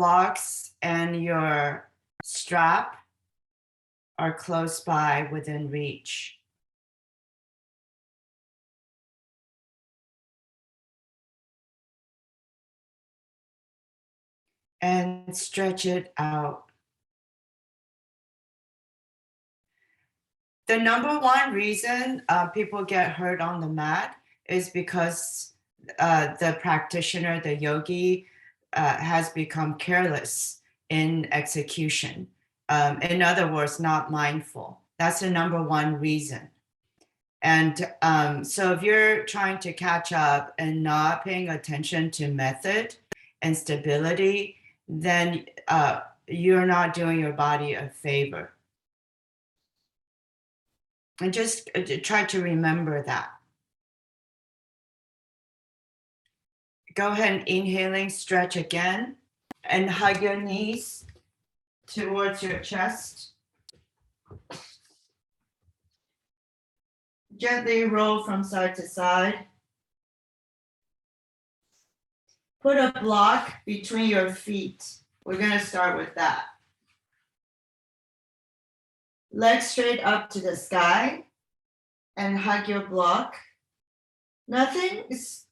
blocks and your strap are close by within reach. And stretch it out. The number one reason people get hurt on the mat is because the practitioner, the yogi, has become careless in execution. In other words, not mindful. That's the number one reason. And so if you're trying to catch up and not paying attention to method and stability, then you're not doing your body a favor. And just try to remember that. Go ahead and inhaling, stretch again, and hug your knees towards your chest. Gently roll from side to side. Put a block between your feet. We're going to start with that. Legs straight up to the sky and hug your block. Nothing is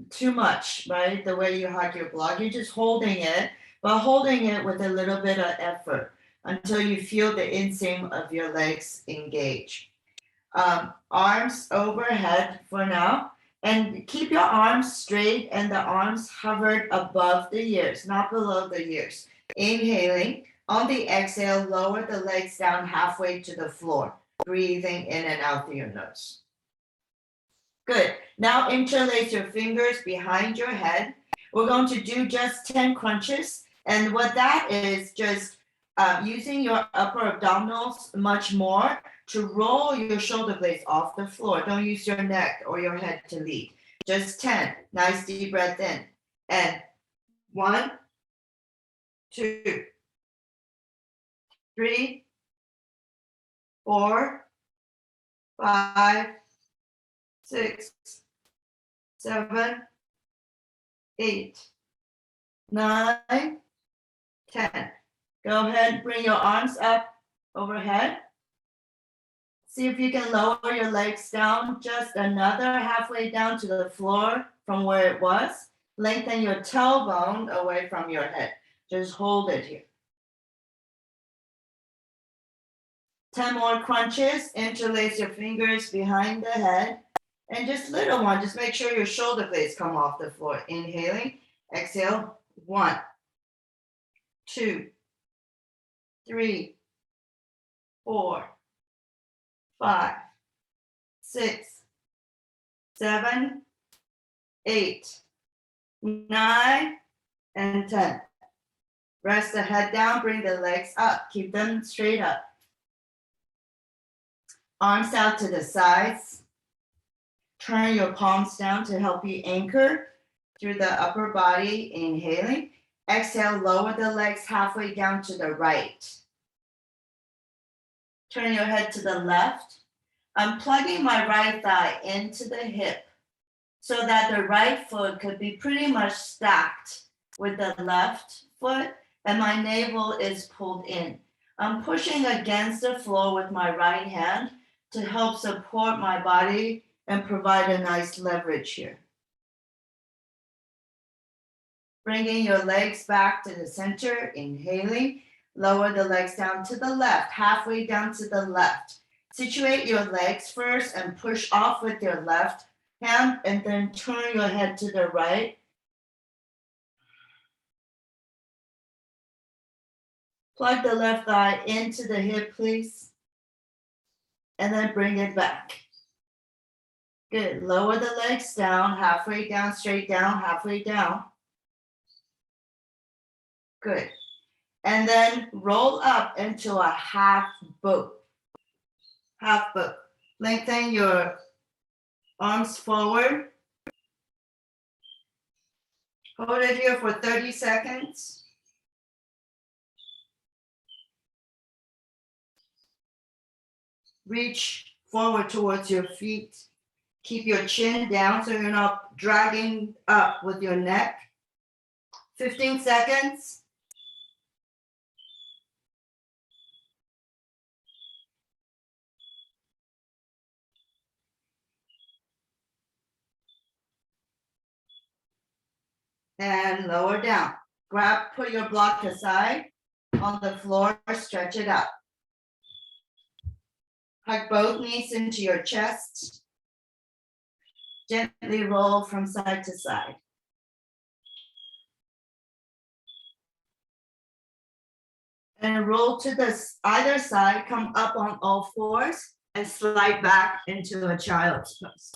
too much, right? The way you hug your block, you're just holding it, but holding it with a little bit of effort until you feel the inseam of your legs engage. Arms overhead for now, and keep your arms straight and the arms hovered above the ears, not below the ears. Inhaling. On the exhale, lower the legs down halfway to the floor, breathing in and out through your nose. Good. Now interlace your fingers behind your head. We're going to do just 10 crunches. And what that is, just using your upper abdominals much more to roll your shoulder blades off the floor. Don't use your neck or your head to lead. Just 10. Nice deep breath in. And 1, 2, 3, 4, 5, 6, 7, 8, 9, 10. Go ahead, bring your arms up overhead. See if you can lower your legs down just another halfway down to the floor from where it was. Lengthen your tailbone away from your head. Just hold it here. 10 more crunches. Interlace your fingers behind the head. And just little one, just make sure your shoulder blades come off the floor. Inhaling, exhale. 1, 2, 3, 4, 5, 6, 7, 8, 9, and 10. Rest the head down, bring the legs up, keep them straight up. Arms out to the sides. Turn your palms down to help you anchor through the upper body. Inhaling. Exhale, lower the legs halfway down to the right. Turn your head to the left. I'm plugging my right thigh into the hip so that the right foot could be pretty much stacked with the left foot and my navel is pulled in. I'm pushing against the floor with my right hand to help support my body and provide a nice leverage here. Bringing your legs back to the center, inhaling, lower the legs down to the left, halfway down to the left. Situate your legs first and push off with your left hand and then turn your head to the right. Plug the left thigh into the hip, please. And then bring it back. Good. Lower the legs down, halfway down, straight down, halfway down. Good. And then roll up into a half boat. Half boat. Lengthen your arms forward. Hold it here for 30 seconds. Reach forward towards your feet. Keep your chin down so you're not dragging up with your neck. 15 seconds. And lower down. Put your block aside on the floor, stretch it out. Hug both knees into your chest. Gently roll from side to side. And roll to the either side, come up on all fours and slide back into a child's pose.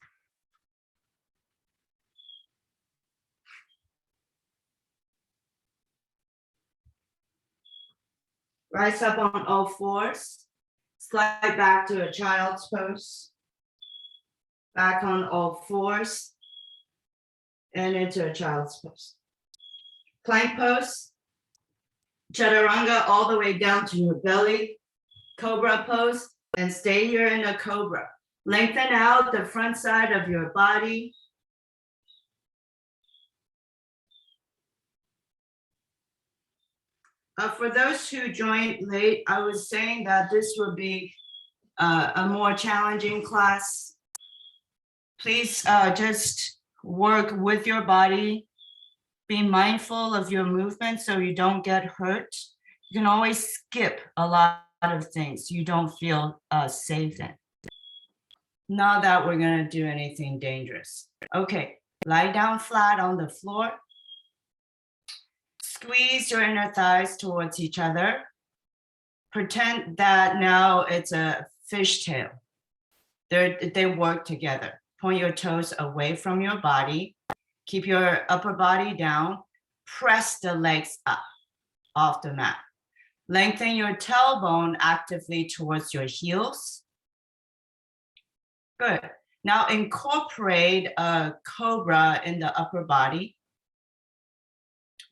Rise up on all fours, slide back to a child's pose. Back on all fours and into a child's pose. Plank pose, chaturanga all the way down to your belly, cobra pose, and stay here in a cobra. Lengthen out the front side of your body. For those who joined late, I was saying that this will be a more challenging class. Please just work with your body. Be mindful of your movement so you don't get hurt. You can always skip a lot of things you don't feel safe in. Not that we're gonna do anything dangerous. Okay, lie down flat on the floor. Squeeze your inner thighs towards each other. Pretend that now it's a fishtail. They work together. Point your toes away from your body. Keep your upper body down. Press the legs up off the mat. Lengthen your tailbone actively towards your heels. Good. Now incorporate a cobra in the upper body.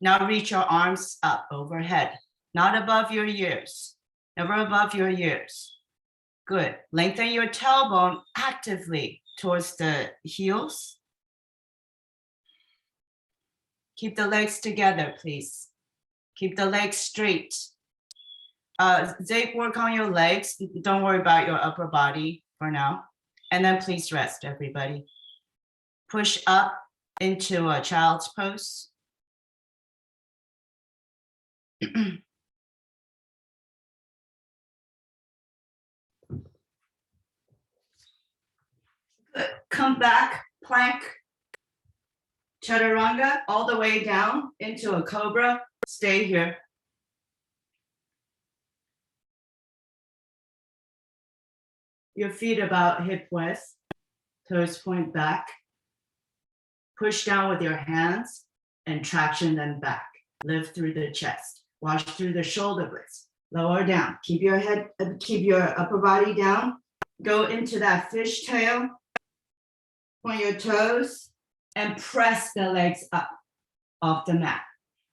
Now reach your arms up overhead, not above your ears, never above your ears. Good. Lengthen your tailbone actively towards the heels. Keep the legs together, please. Keep the legs straight. Zig, work on your legs. Don't worry about your upper body for now. And then please rest, everybody. Push up into a child's pose. Good. Come back, plank, chaturanga, all the way down into a cobra. Stay here. Your feet about hip width, toes point back. Push down with your hands and traction them back. Lift through the chest. Wash through the shoulder blades. Lower down. Keep your head, keep your upper body down. Go into that fishtail. Point your toes and press the legs up off the mat.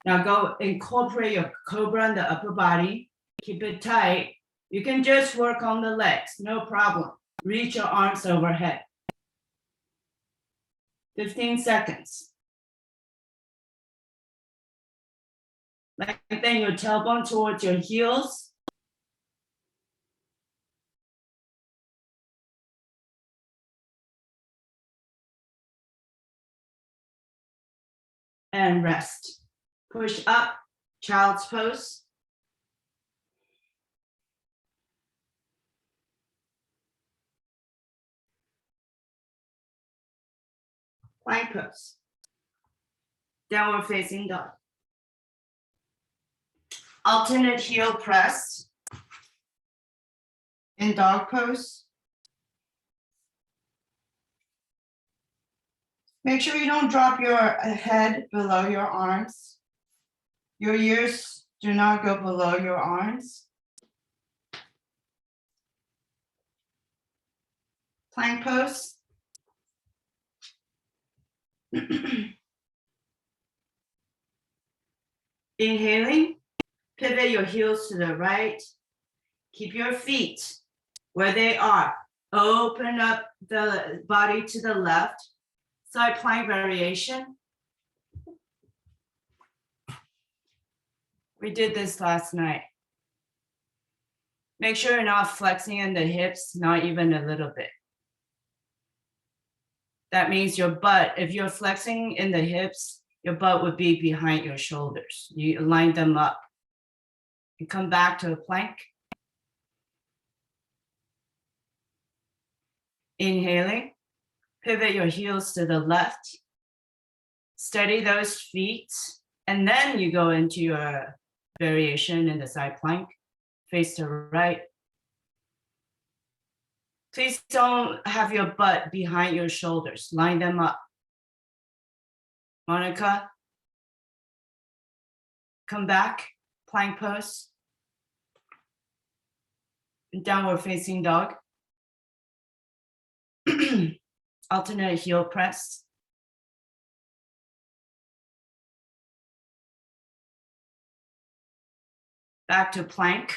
Now go incorporate your cobra in the upper body. Keep it tight. You can just work on the legs, no problem. Reach your arms overhead. 15 seconds. Lengthen your tailbone towards your heels. And rest. Push up, child's pose. Plank pose. Downward facing dog. Alternate heel press in dog pose. Make sure you don't drop your head below your arms. Your ears do not go below your arms. Plank pose. Inhaling, pivot your heels to the right. Keep your feet where they are. Open up the body to the left. Side plank variation. We did this last night. Make sure you're not flexing in the hips, not even a little bit. That means your butt, if you're flexing in the hips, your butt would be behind your shoulders. You line them up. You come back to a plank. Inhaling, pivot your heels to the left. Steady those feet, and then you go into your variation in the side plank. Face to right. Please don't have your butt behind your shoulders. Line them up. Monica, come back, plank pose. Downward facing dog. Alternate heel press. Back to plank.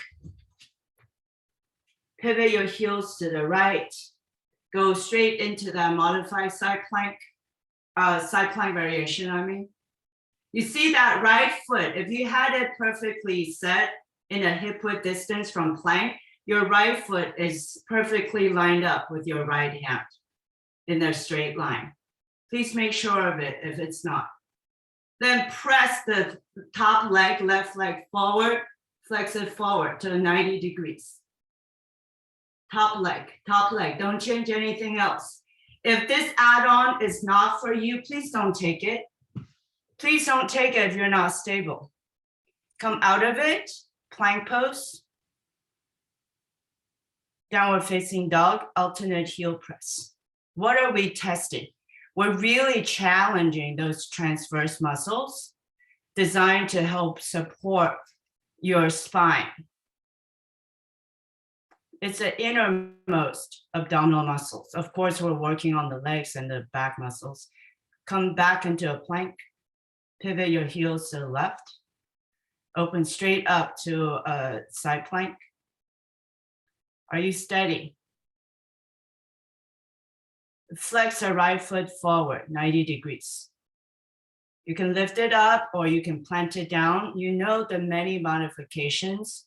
Pivot your heels to the right. Go straight into that modified side plank variation, I mean. You see that right foot, if you had it perfectly set in a hip width distance from plank, your right foot is perfectly lined up with your right hand in a straight line. Please make sure of it if it's not. Then press the top leg, left leg forward, flex it forward to 90 degrees. Top leg, don't change anything else. If this add-on is not for you, please don't take it. Please don't take it if you're not stable. Come out of it, plank pose. Downward facing dog, alternate heel press. What are we testing? We're really challenging those transverse muscles designed to help support your spine. It's the innermost abdominal muscles. Of course, we're working on the legs and the back muscles. Come back into a plank. Pivot your heels to the left. Open straight up to a side plank. Are you steady? Flex the right foot forward, 90 degrees. You can lift it up or you can plant it down. You know the many modifications.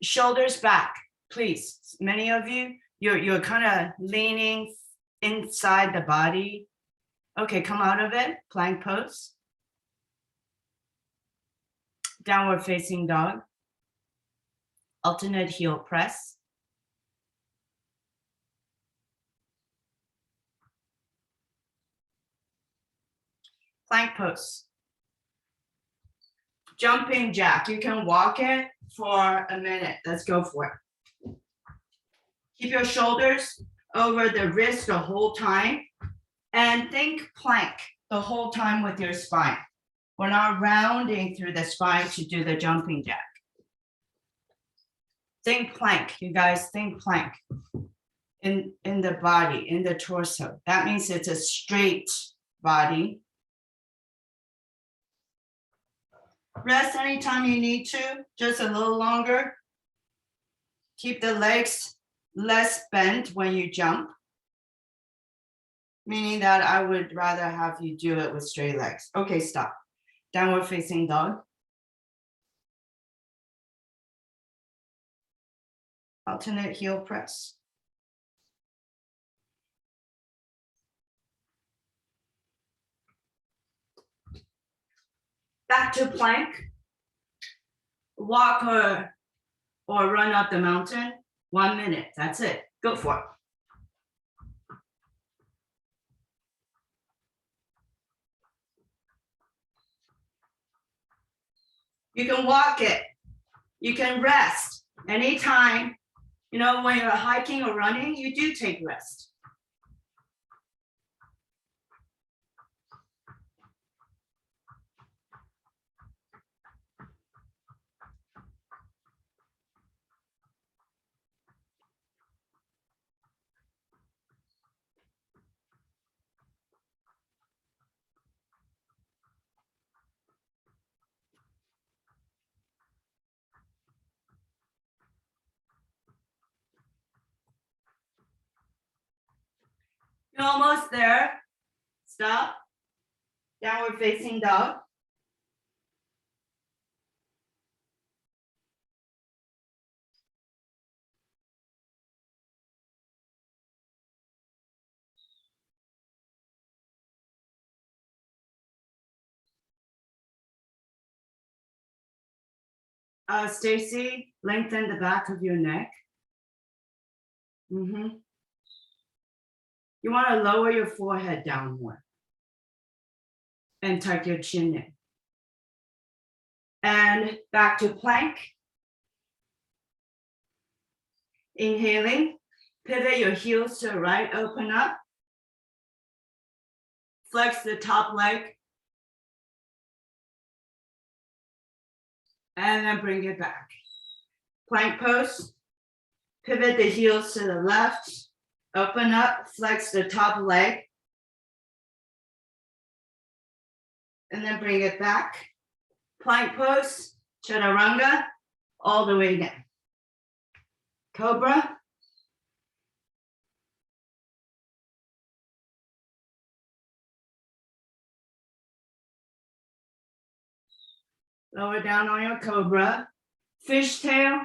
Shoulders back, please. Many of you, you're kind of leaning inside the body. Okay, come out of it, plank pose. Downward facing dog. Alternate heel press. Plank pose. Jumping jack. You can walk it for a minute. Let's go for it. Keep your shoulders over the wrist the whole time. And think plank the whole time with your spine. We're not rounding through the spine to do the jumping jack. Think plank, you guys, think plank in the body, in the torso. That means it's a straight body. Rest anytime you need to, just a little longer. Keep the legs less bent when you jump, meaning that I would rather have you do it with straight legs. Okay, stop. Downward facing dog. Alternate heel press. Back to plank. Walk or run up the mountain. 1 minute, that's it. Go for it. You can walk it. You can rest anytime. You know, when you're hiking or running, you do take rest. You're almost there. Stop. Downward facing dog. Stacy, lengthen the back of your neck. You want to lower your forehead down more and tuck your chin in. And back to plank. Inhaling, pivot your heels to the right, open up. Flex the top leg. And then bring it back. Plank pose. Pivot the heels to the left. Open up, flex the top leg. And then bring it back. Plank pose, chaturanga, all the way down. Cobra. Lower down on your cobra. Fishtail.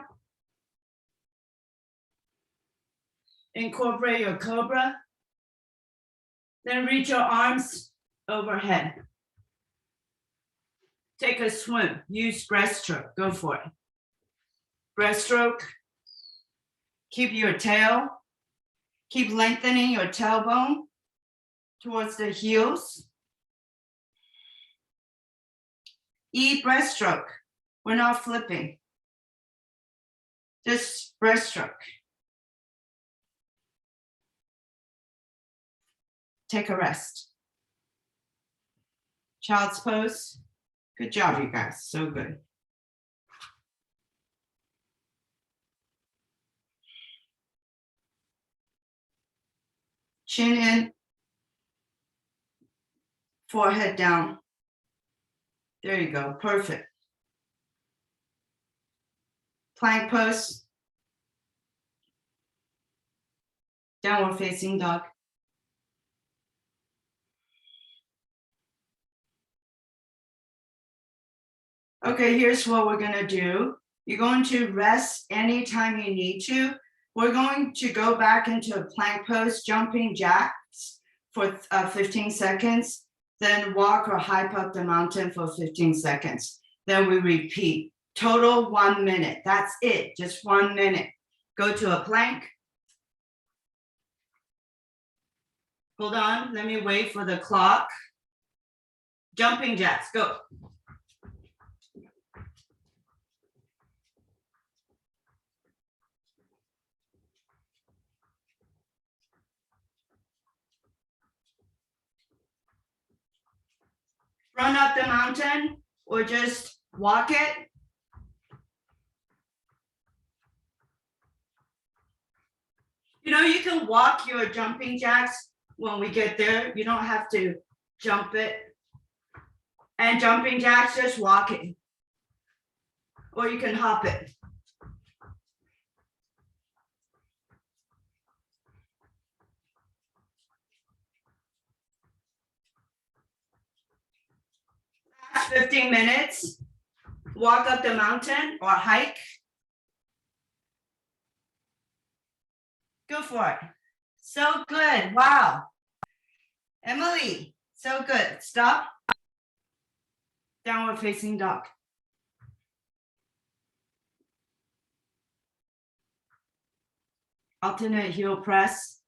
Incorporate your cobra. Then reach your arms overhead. Take a swim. Use breaststroke. Go for it. Breaststroke. Keep your tail. Keep lengthening your tailbone towards the heels. Breaststroke. We're not flipping. Just breaststroke. Take a rest. Child's pose. Good job, you guys. So good. Chin in. Forehead down. There you go. Perfect. Plank pose. Downward facing dog. Okay, here's what we're going to do. You're going to rest anytime you need to. We're going to go back into a plank pose, jumping jacks for 15 seconds, then walk or hike up the mountain for 15 seconds. Then we repeat. Total 1 minute. That's it, just 1 minute. Go to a plank. Hold on, let me wait for the clock. Jumping jacks, go. Run up the mountain or just walk it. You know, you can walk your jumping jacks when we get there. You don't have to jump it. And jumping jacks, just walk it. Or you can hop it. Last 15 minutes. Walk up the mountain or hike. Go for it. So good. Wow. Emily, so good. Stop. Downward facing dog. Alternate heel press.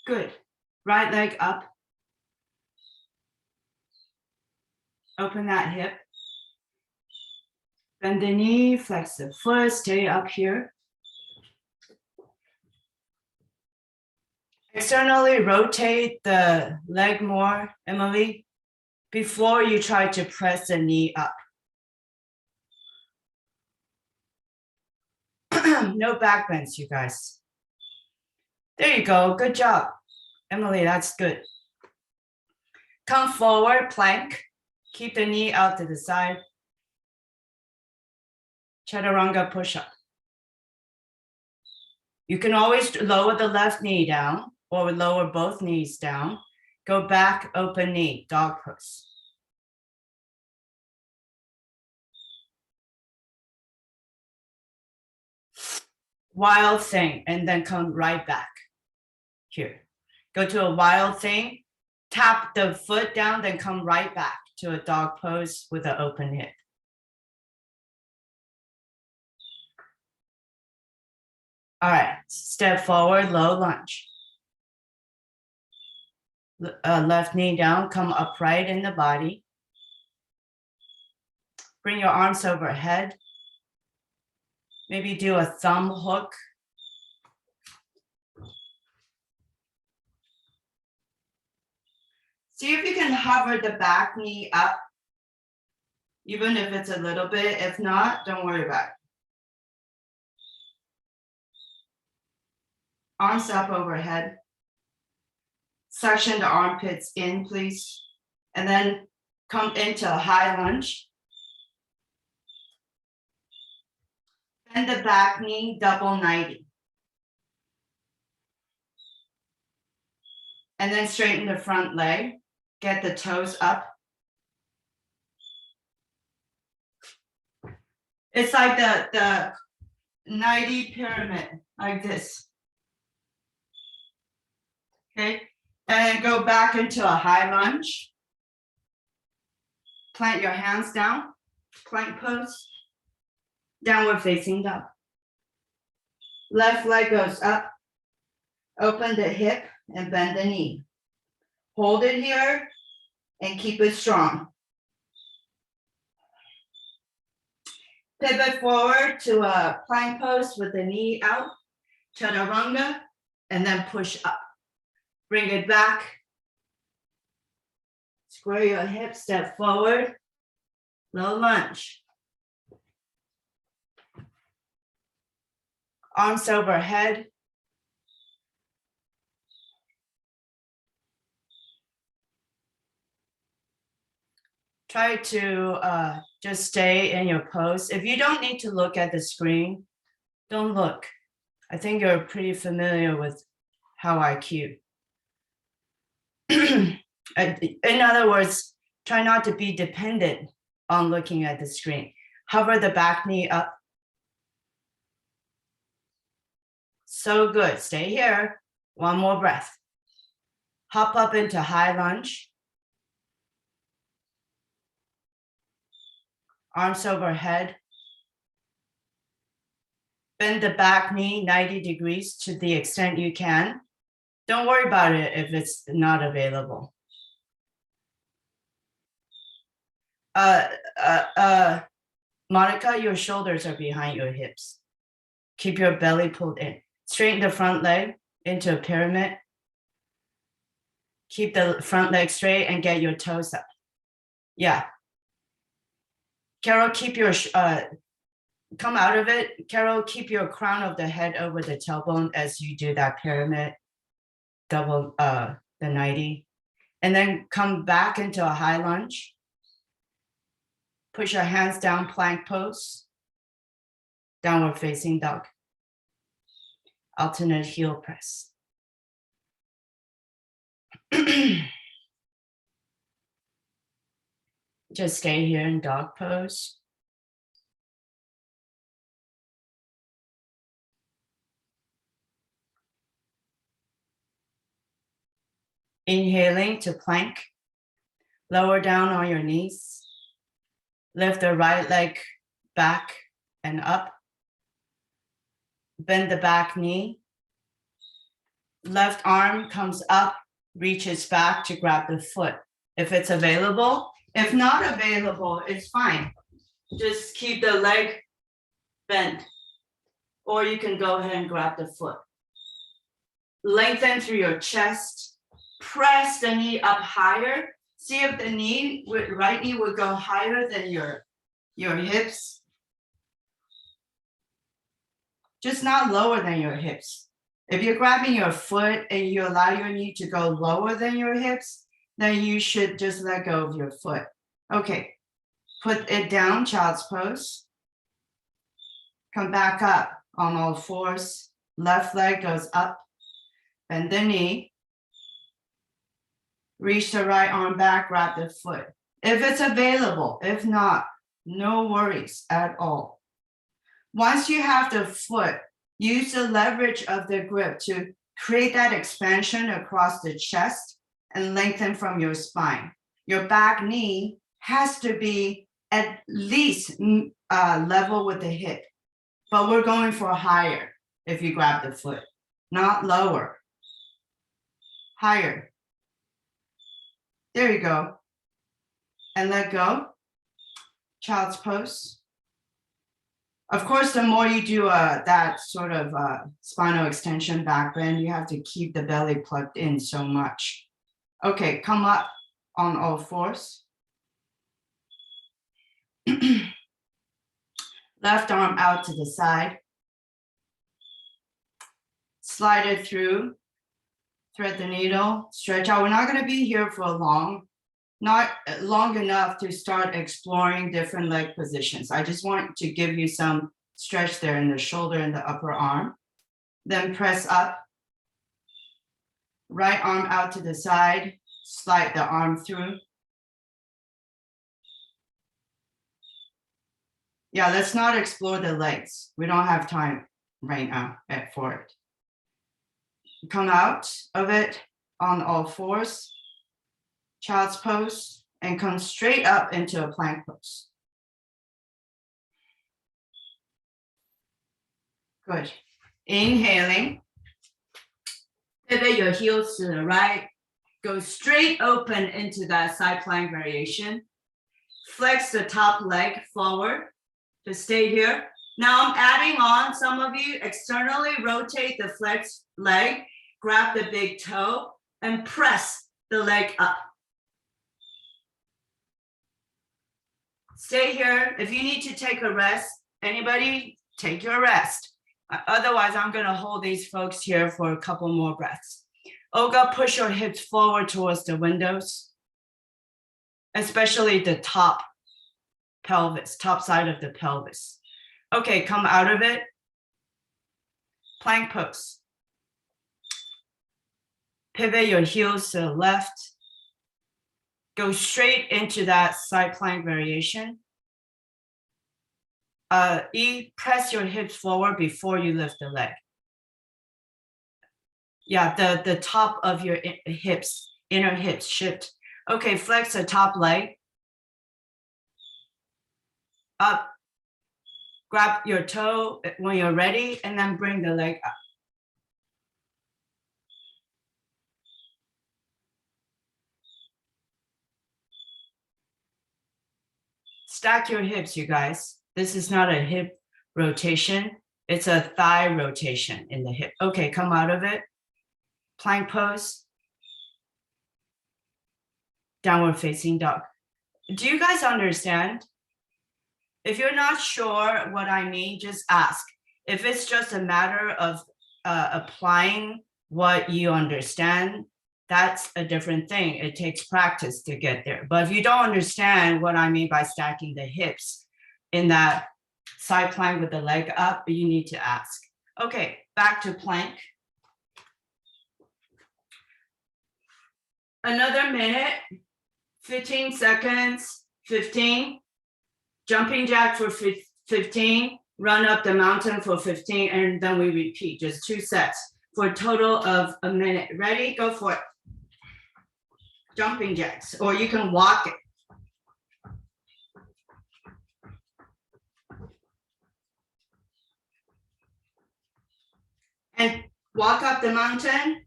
Good. Right leg up. Open that hip. Bend the knee, flex the foot, stay up here. Externally rotate the leg more, Emily, before you try to press the knee up. No back bends, you guys. There you go. Good job. Emily, that's good. Come forward, plank. Keep the knee out to the side. Chaturanga push-up. You can always lower the left knee down or lower both knees down. Go back, open knee, dog pose. Wild thing, and then come right back here. go to a wild thing, tap the foot down, then come right back to a dog pose with an open hip. All right, step forward, low lunge. Left knee down, come upright in the body. Bring your arms overhead. Maybe do a thumb hook. See if you can hover the back knee up, even if it's a little bit. If not, don't worry about it. Arms up overhead. Suction the armpits in, please. And then come into a high lunge. Bend the back knee, double 90. And then straighten the front leg. Get the toes up. It's like the 90 pyramid, like this. Okay, and go back into a high lunge. Plant your hands down, plank pose. Downward facing dog. Left leg goes up. Open the hip and bend the knee. Hold it here and keep it strong. Pivot forward to a plank pose with the knee out, chaturanga, and then push up. Bring it back. Square your hips, step forward, low lunge. Arms overhead. Try to just stay in your pose. If you don't need to look at the screen, don't look. I think you're pretty familiar with how I cue. In other words, try not to be dependent on looking at the screen. Hover the back knee up. So good. Stay here. One more breath. Hop up into high lunge. Arms overhead. Bend the back knee 90 degrees to the extent you can. Don't worry about it if it's not available. Monica, your shoulders are behind your hips. Keep your belly pulled in. Straighten the front leg into a pyramid. Keep the front leg straight and get your toes up. Yeah. Carol, keep your, come out of it. Carol, keep your crown of the head over the tailbone as you do that pyramid, double the 90. And then come back into a high lunge. Push your hands down, plank pose. Downward facing dog. Alternate heel press. Just stay here in dog pose. Inhaling to plank. Lower down on your knees. Lift the right leg back and up. Bend the back knee. Left arm comes up, reaches back to grab the foot. If it's available. If not available, it's fine. Just keep the leg bent. Or you can go ahead and grab the foot. Lengthen through your chest. Press the knee up higher. See if the knee, right knee would go higher than your hips. Just not lower than your hips. If you're grabbing your foot and you allow your knee to go lower than your hips, then you should just let go of your foot. Okay, put it down, child's pose. Come back up on all fours. Left leg goes up, bend the knee. Reach the right arm back, grab the foot. If it's available, if not, no worries at all. Once you have the foot, use the leverage of the grip to create that expansion across the chest and lengthen from your spine. Your back knee has to be at least level with the hip, but we're going for higher if you grab the foot, not lower, higher. There you go. And let go. Child's pose. Of course, the more you do that sort of spinal extension back bend, you have to keep the belly plugged in so much. Okay, come up on all fours. Left arm out to the side. Slide it through. Thread the needle. Stretch out. We're not going to be here for not long enough to start exploring different leg positions. I just want to give you some stretch there in the shoulder and the upper arm. Then press up. Right arm out to the side. Slide the arm through. Yeah, let's not explore the legs. We don't have time right now for it. Come out of it on all fours. Child's pose, and come straight up into a plank pose. Good. Inhaling. Pivot your heels to the right. Go straight open into that side plank variation. Flex the top leg forward to stay here. Now I'm adding on, some of you externally rotate the flex leg, grab the big toe, and press the leg up. Stay here. If you need to take a rest, anybody take your rest. Otherwise, I'm going to hold these folks here for a couple more breaths. Olga, push your hips forward towards the windows, especially the top pelvis, top side of the pelvis. Okay, come out of it. Plank pose. Pivot your heels to the left. Go straight into that side plank variation. Press your hips forward before you lift the leg. Yeah, the top of your hips, inner hips shift. Okay, flex the top leg. Up. Grab your toe when you're ready, and then bring the leg up. Stack your hips, you guys. This is not a hip rotation. It's a thigh rotation in the hip. Okay, come out of it. Plank pose. Downward facing dog. Do you guys understand? If you're not sure what I mean, just ask. If it's just a matter of applying what you understand, that's a different thing. It takes practice to get there. But if you don't understand what I mean by stacking the hips in that side plank with the leg up, you need to ask. Okay, back to plank. Another minute, 15 seconds, 15. Jumping jack for 15, run up the mountain for 15, and then we repeat, just 2 sets for a total of a minute. Ready? Go for it. Jumping jacks, or you can walk it. And walk up the mountain.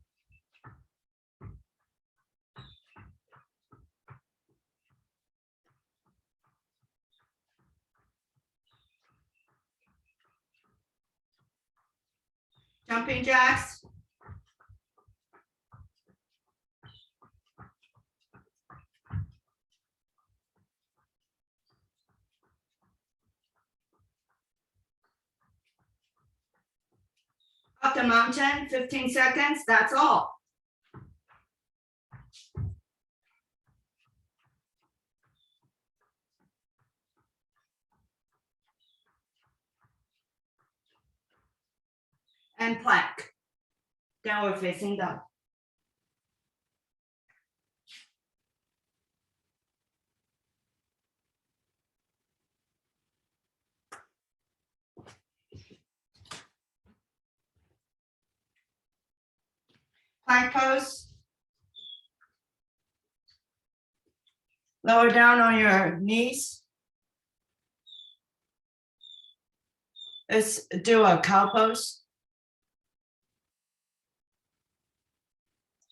Jumping jacks. Up the mountain, 15 seconds, that's all. And plank. Downward facing dog. Plank pose. Lower down on your knees. Let's do a cow pose.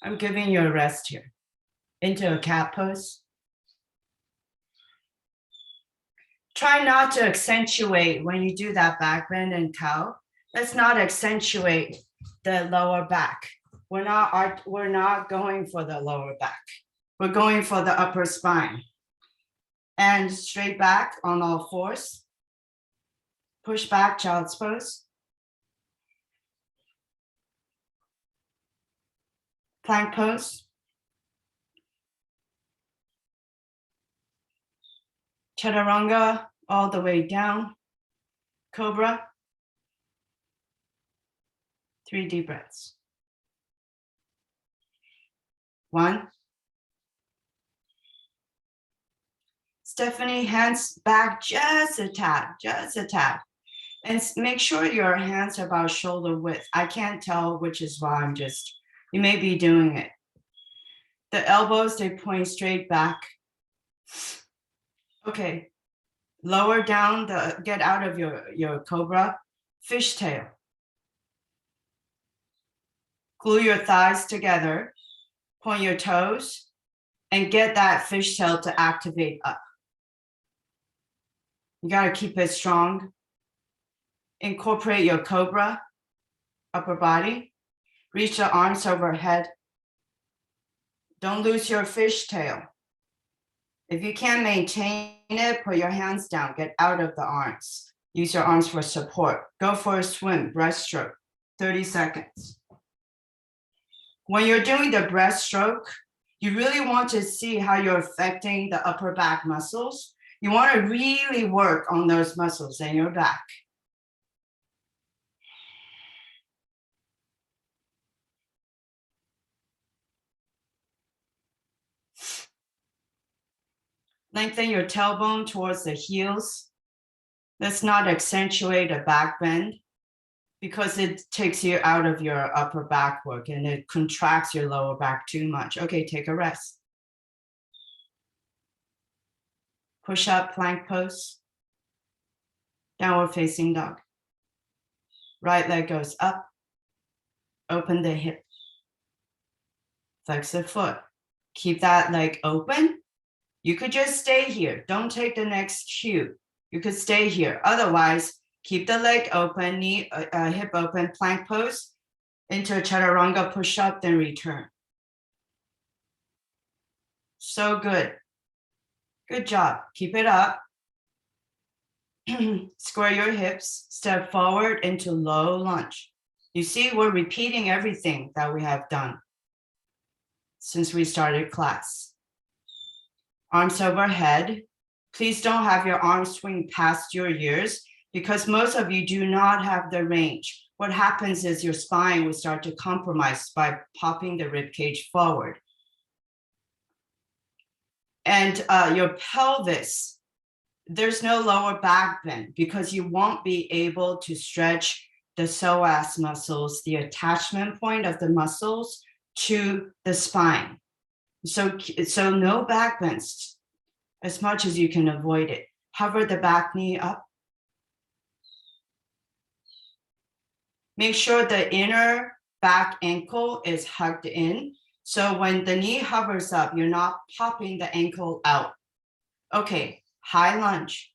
I'm giving you a rest here. Into a cat pose. Try not to accentuate when you do that back bend and cow. Let's not accentuate the lower back. We're not going for the lower back. We're going for the upper spine. And straight back on all fours. Push back, child's pose. Plank pose. Chaturanga all the way down. Cobra. 3 deep breaths. 1. Stephanie, hands back just a tad, And make sure your hands are about shoulder width. I can't tell, which is why you may be doing it. The elbows, they point straight back. Okay, lower down, get out of your cobra, fishtail. Glue your thighs together, point your toes, and get that fishtail to activate up. You gotta keep it strong. Incorporate your cobra, upper body. Reach the arms overhead. Don't lose your fishtail. If you can't maintain it, put your hands down, get out of the arms. Use your arms for support. Go for a swim, breaststroke, 30 seconds. When you're doing the breaststroke, you really want to see how you're affecting the upper back muscles. You want to really work on those muscles in your back. Lengthen your tailbone towards the heels. Let's not accentuate a back bend because it takes you out of your upper back work and it contracts your lower back too much. Okay, take a rest. Push up, plank pose. Downward facing dog. Right leg goes up. Open the hip. Flex the foot. Keep that leg open. You could just stay here. Don't take the next cue. You could stay here. Otherwise, keep the leg open, knee, hip open, plank pose into a chaturanga push-up, then return. So good. Good job. Keep it up. Square your hips. Step forward into low lunge. You see, we're repeating everything that we have done since we started class. Arms overhead. Please don't have your arms swing past your ears because most of you do not have the range. What happens is your spine will start to compromise by popping the rib cage forward. And your pelvis, there's no lower back bend because you won't be able to stretch the psoas muscles, the attachment point of the muscles to the spine. So no back bends as much as you can avoid it. Hover the back knee up. Make sure the inner back ankle is hugged in. So when the knee hovers up, you're not popping the ankle out. Okay, high lunge.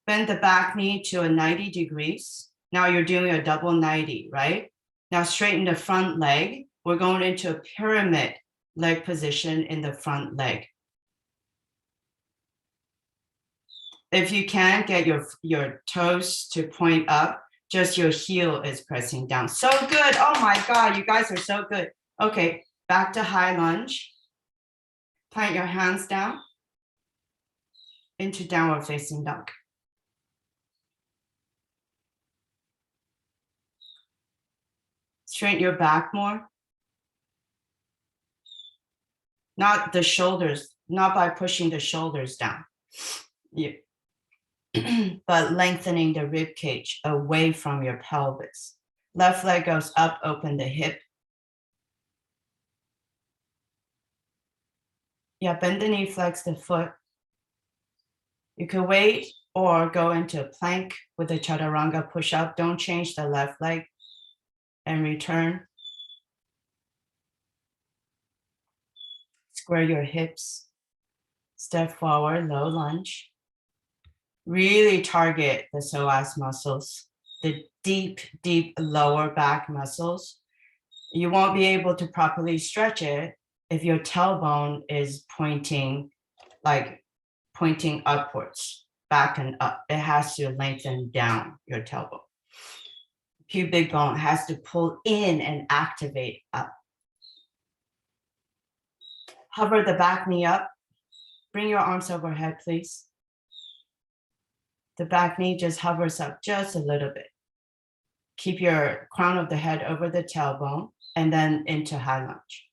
Bend the back knee to a 90 degrees. Now you're doing a double 90, right? Now straighten the front leg. We're going into a pyramid leg position in the front leg. If you can get your toes to point up, just your heel is pressing down. So good. Oh my God, you guys are so good. Okay, back to high lunge. Plant your hands down into downward facing dog. Straighten your back more. Not the shoulders, not by pushing the shoulders down. But lengthening the rib cage away from your pelvis. Left leg goes up, open the hip. Yeah, bend the knee, flex the foot. You could wait or go into a plank with a chaturanga push-up. Don't change the left leg and return. Square your hips. Step forward, low lunge. Really target the psoas muscles, the deep, deep lower back muscles. You won't be able to properly stretch it if your tailbone is pointing upwards, back and up. It has to lengthen down your tailbone. Pubic bone has to pull in and activate up. Hover the back knee up. Bring your arms overhead, please. The back knee just hovers up just a little bit. Keep your crown of the head over the tailbone and then into high lunge.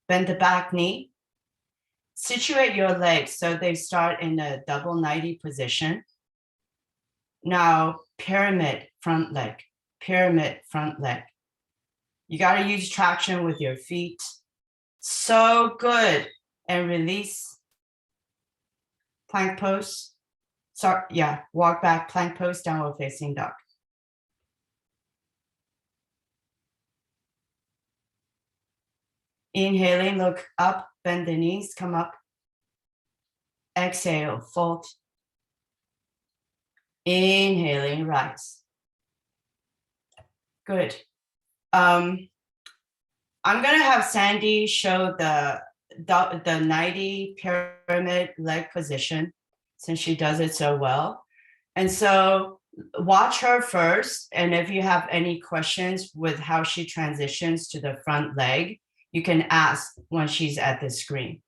Bend the back knee. Situate your legs so they start in a double 90 position. Now, pyramid front leg, pyramid front leg. You got to use traction with your feet. So good. And release. Plank pose. Sorry, yeah, walk back, plank pose, downward facing dog. Inhaling, look up, bend the knees, come up. Exhale, fold. Inhaling, rise. Good. I'm gonna have Sandy show the 90 pyramid leg position since she does it so well. And so watch her first. And if you have any questions with how she transitions to the front leg, you can ask when she's at the screen.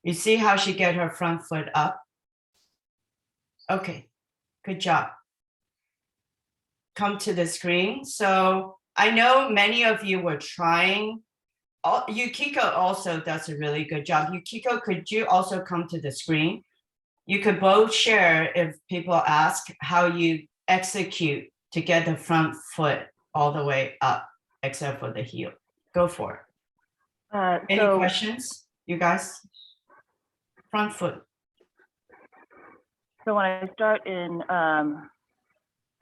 You see how she get her front foot up? Okay, good job. Come to the screen. So I know many of you were trying. Yukiko also does a really good job. Yukiko, could you also come to the screen? You could both share if people ask how you execute to get the front foot all the way up, except for the heel. Go for it. Any questions, you guys? Front foot. So when I start in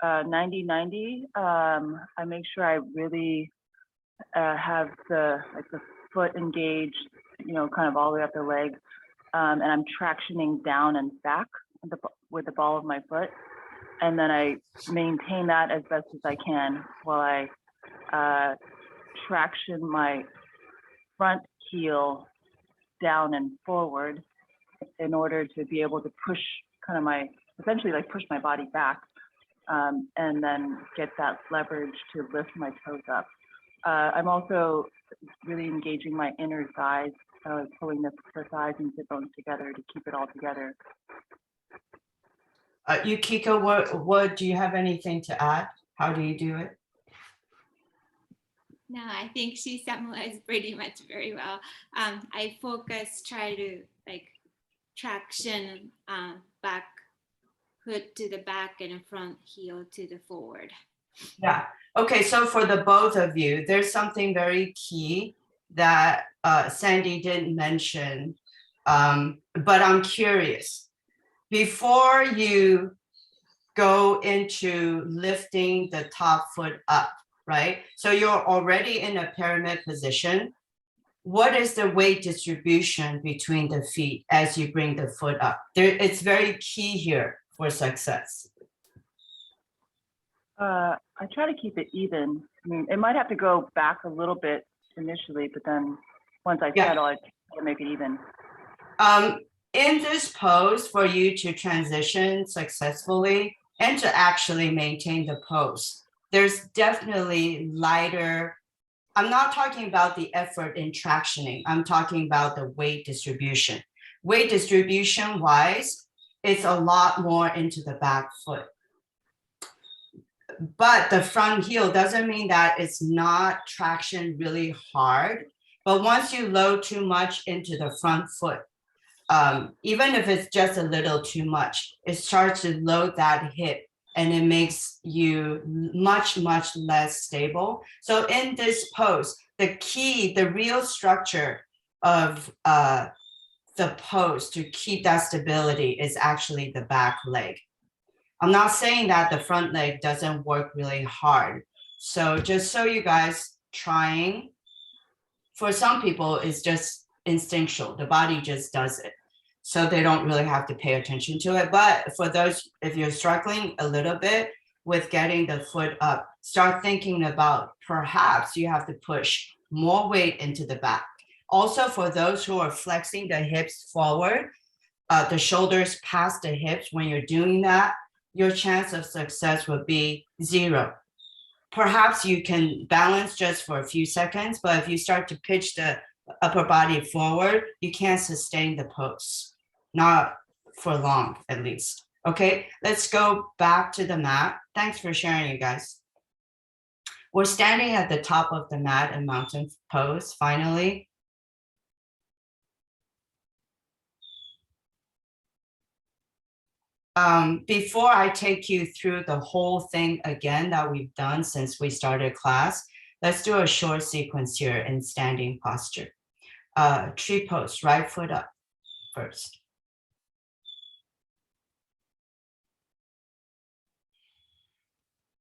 90-90, I make sure I really have the foot engaged, kind of all the way up the leg, and I'm tractioning down and back with the ball of my foot, and then I maintain that as best as I can while I traction my front heel down and forward in order to be able to push essentially push my body back, and then get that leverage to lift my toes up. I'm also really engaging my inner thighs, pulling the thighs and sit bones together to keep it all together. Yukiko, what do you have anything to add? How do you do it? No, I think she summarized pretty much very well. I try to traction back foot to the back and front heel to the forward. Yeah. Okay. So for the both of you, there's something very key that Sandy didn't mention, but I'm curious. Before you go into lifting the top foot up, right? So you're already in a pyramid position. What is the weight distribution between the feet as you bring the foot up? It's very key here for success. I try to keep it even. I mean, it might have to go back a little bit initially, but then once I settle, I try to make it even. In this pose, for you to transition successfully and to actually maintain the pose, there's definitely lighter. I'm not talking about the effort in tractioning. I'm talking about the weight distribution. Weight distribution wise, it's a lot more into the back foot. But the front heel doesn't mean that it's not traction really hard. But once you load too much into the front foot, even if it's just a little too much, it starts to load that hip and it makes you much, much less stable. So in this pose, the key, the real structure of the pose to keep that stability is actually the back leg. I'm not saying that the front leg doesn't work really hard. So just so you guys trying, for some people, it's just instinctual. The body just does it. So they don't really have to pay attention to it. But for those, if you're struggling a little bit with getting the foot up, start thinking about perhaps you have to push more weight into the back. Also, for those who are flexing the hips forward, the shoulders past the hips, when you're doing that, your chance of success would be 0. Perhaps you can balance just for a few seconds, but if you start to pitch the upper body forward, you can't sustain the pose, not for long at least. Okay, let's go back to the mat. Thanks for sharing, you guys. We're standing at the top of the mat in mountain pose, finally. Before I take you through the whole thing again that we've done since we started class, let's do a short sequence here in standing posture. Tree pose, right foot up first.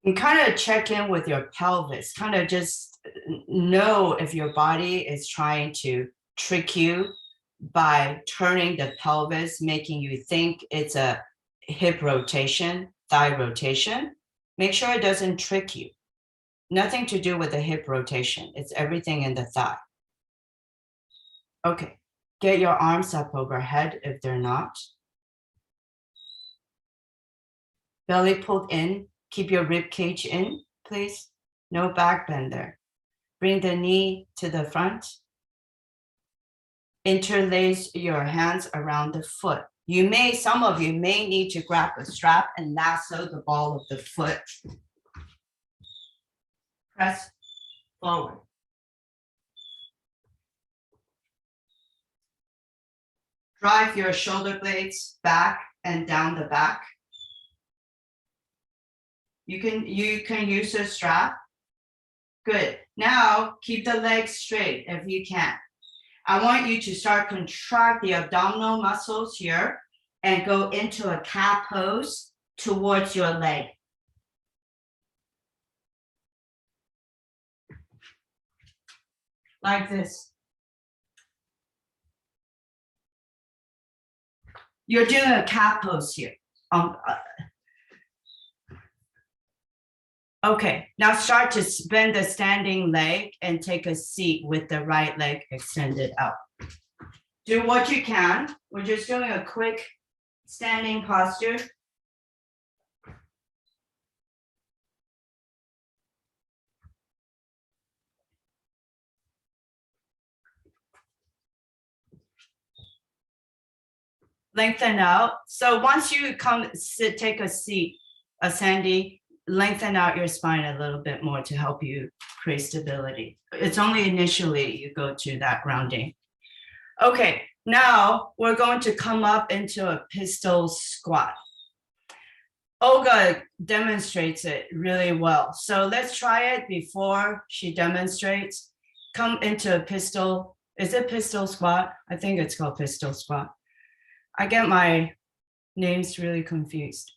And kind of check in with your pelvis, kind of just know if your body is trying to trick you by turning the pelvis, making you think it's a hip rotation, thigh rotation. Make sure it doesn't trick you. Nothing to do with the hip rotation. It's everything in the thigh. Okay, get your arms up overhead if they're not. Belly pulled in. Keep your rib cage in, please. No back bend there. Bring the knee to the front. Interlace your hands around the foot. Some of you may need to grab a strap and lasso the ball of the foot. Press forward. Drive your shoulder blades back and down the back. You can use a strap. Good. Now keep the legs straight if you can. I want you to start contract the abdominal muscles here and go into a cat pose towards your leg. Like this. You're doing a cat pose here. Okay, now start to bend the standing leg and take a seat with the right leg extended out. Do what you can. We're just doing a quick standing posture. Lengthen out. So once you come sit, take a seat, Sandy, lengthen out your spine a little bit more to help you create stability. It's only initially you go to that grounding. Okay, now we're going to come up into a pistol squat. Olga demonstrates it really well. So let's try it before she demonstrates. Come into a pistol. Is it pistol squat? I think it's called pistol squat. I get my names really confused.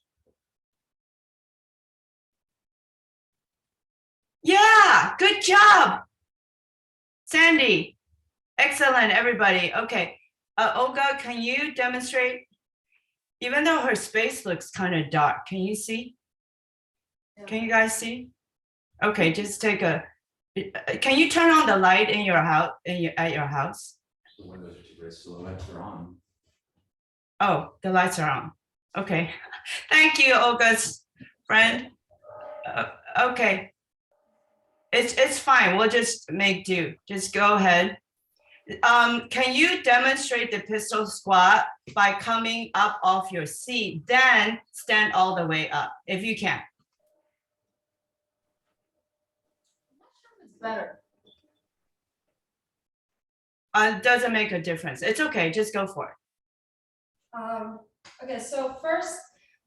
Yeah, good job, Sandy. Excellent, everybody. Okay, Olga, can you demonstrate? Even though her space looks kind of dark, can you see? Can you guys see? Okay, just take a. Can you turn on the light in your house? At your house? The windows are too bright, so the lights are on. Oh, the lights are on. Okay, thank you, Olga's friend. Okay. It's fine. We'll just make do. Just go ahead. Can you demonstrate the pistol squat by coming up off your seat, then stand all the way up, if you can? It's better. It doesn't make a difference. It's okay. Just go for it. Okay, so first,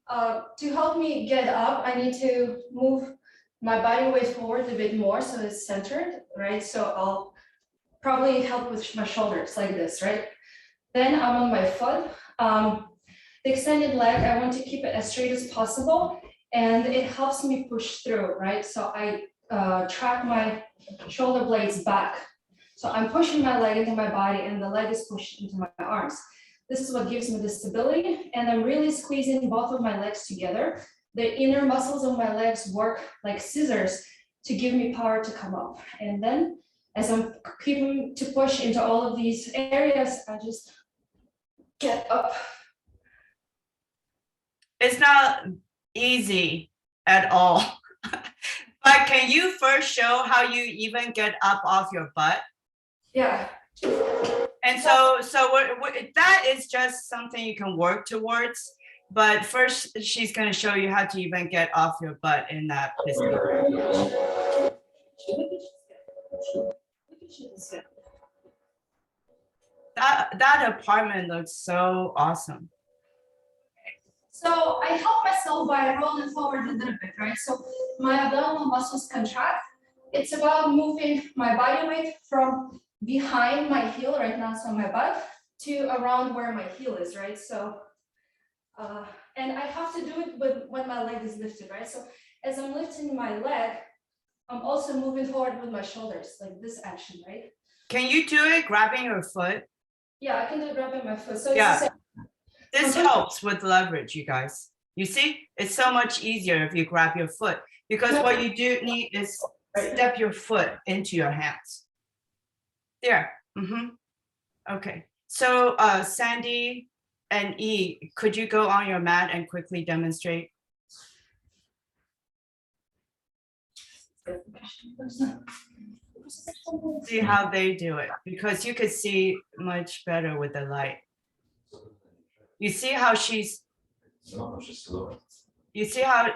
To help me get up, I need to move my body weight forward a bit more so it's centered, right? So I'll probably help with my shoulders like this, right? Then I'm on my foot. The extended leg, I want to keep it as straight as possible, and it helps me push through, right? So I track my shoulder blades back. So I'm pushing my leg into my body, and the leg is pushed into my arms. This is what gives me the stability, and I'm really squeezing both of my legs together. The inner muscles of my legs work like scissors to give me power to come up. And then as I'm keeping to push into all of these areas, I just get up. It's not easy at all. But can you first show how you even get up off your butt? Yeah. And so that is just something you can work towards. But first, she's going to show you how to even get off your butt in that position. That apartment looks so awesome. So I help myself by rolling forward a little bit, right? So my abdominal muscles contract. It's about moving my body weight from behind my heel right now, so my butt, to around where my heel is, right? So, and I have to do it when my leg is lifted, right? So as I'm lifting my leg, I'm also moving forward with my shoulders, like this action, right? Can you do it grabbing your foot? Yeah, I can do it grabbing my foot. So it's Yeah. the same. This helps with leverage, you guys. You see, it's so much easier if you grab your foot, because what you do need is step your foot into your hands. There. Okay. So Sandy and E, could you go on your mat and quickly demonstrate? See how they do it, because you could see much better with the light. You see how she's, No, just slow. you see how,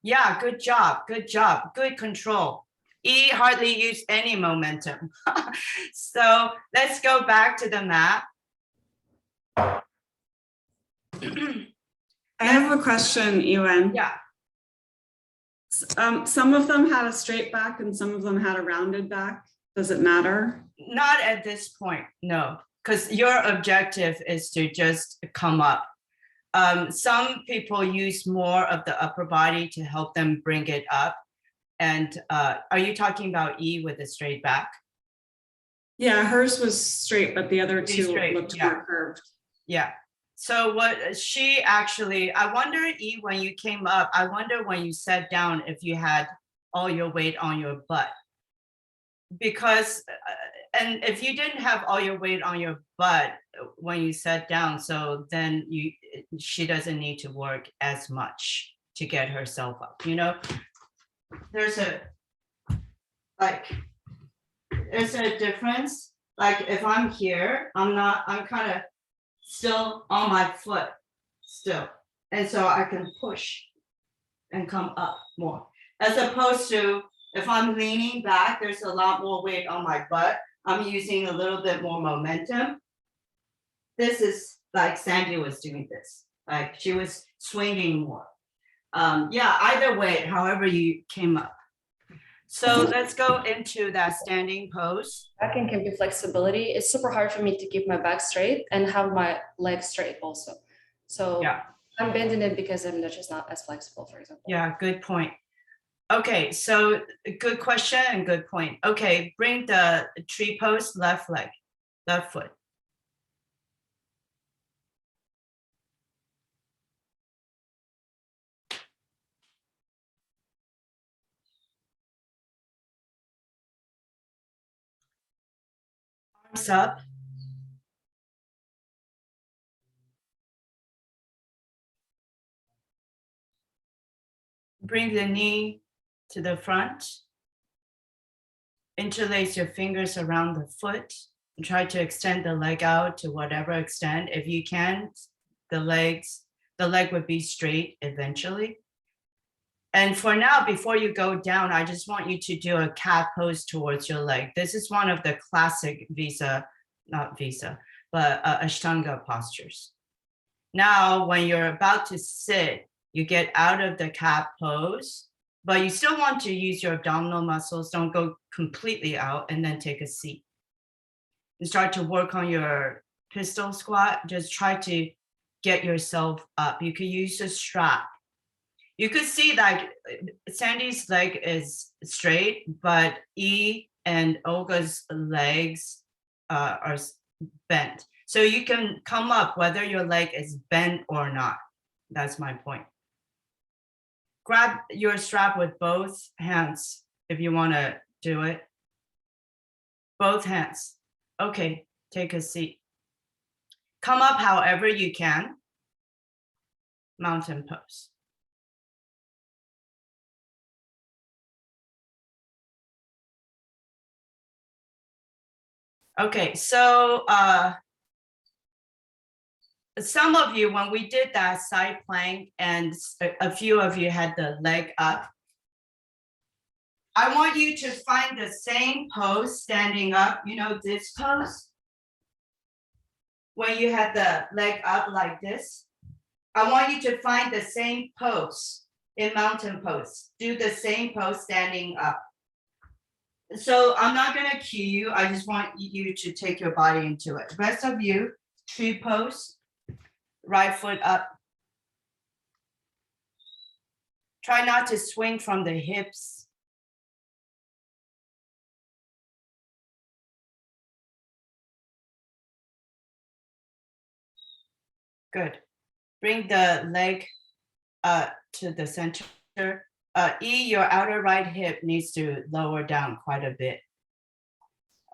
yeah, good job, good control. E hardly used any momentum. So let's go back to the mat. I have a question, Ewan. Yeah. Some of them had a straight back and some of them had a rounded back. Does it matter? Not at this point, no, because your objective is to just come up. Some people use more of the upper body to help them bring it up. And are you talking about E with a straight back? Yeah, hers was straight, but the other two Straight, looked yeah. more curved. Yeah. So what she actually, I wonder, E, when you came up, I wonder when you sat down if you had all your weight on your butt. Because, and if you didn't have all your weight on your butt when you sat down, so then she doesn't need to work as much to get herself up, you know? There's a difference. Like if I'm here, I'm kind of still on my foot still. And so I can push and come up more. As opposed to if I'm leaning back, there's a lot more weight on my butt. I'm using a little bit more momentum. This is like Sandy was doing this. Like she was swinging more. Yeah, either way, however you came up. So let's go into that standing pose. Backing can be flexibility. It's super hard for me to keep my back straight and have my legs straight also. So Yeah. I'm bending it because I'm just not as flexible, for example. Yeah, good point. Okay, so good question and good point. Okay, bring the tree pose, left leg, left foot. Arms up. Bring the knee to the front. Interlace your fingers around the foot and try to extend the leg out to whatever extent. If you can, the leg would be straight eventually. And for now, before you go down, I just want you to do a cat pose towards your leg. This is one of the classic but Ashtanga postures. Now, when you're about to sit, you get out of the cat pose, but you still want to use your abdominal muscles. Don't go completely out, and then take a seat. And start to work on your pistol squat. Just try to get yourself up. You could use a strap. You could see that Sandy's leg is straight, but E and Olga's legs are bent. So you can come up whether your leg is bent or not. That's my point. Grab your strap with both hands if you want to do it. Both hands. Okay, take a seat. Come up however you can. Mountain pose. Okay, so some of you, when we did that side plank and a few of you had the leg up, I want you to find the same pose standing up, you know, this pose. When you had the leg up like this, I want you to find the same pose in mountain pose. Do the same pose standing up. So I'm not gonna cue you. I just want you to take your body into it. Rest of you, tree pose, right foot up. Try not to swing from the hips. Good. Bring the leg to the center. E, your outer right hip needs to lower down quite a bit.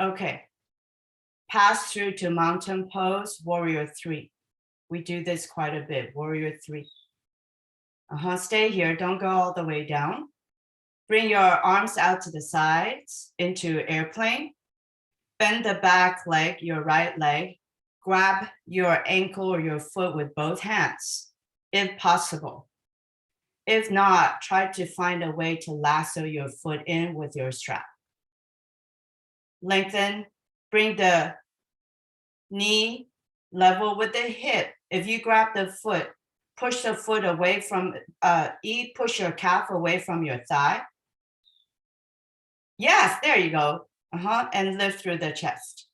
Okay. Pass through to mountain pose, warrior 3. We do this quite a bit, warrior 3. Stay here, don't go all the way down. Bring your arms out to the sides into airplane. Bend the back leg, your right leg. Grab your ankle or your foot with both hands, if possible. If not, try to find a way to lasso your foot in with your strap. Lengthen, bring the knee level with the hip. If you grab the foot, push the foot away from, push your calf away from your thigh. Yes, there you go. And lift through the chest.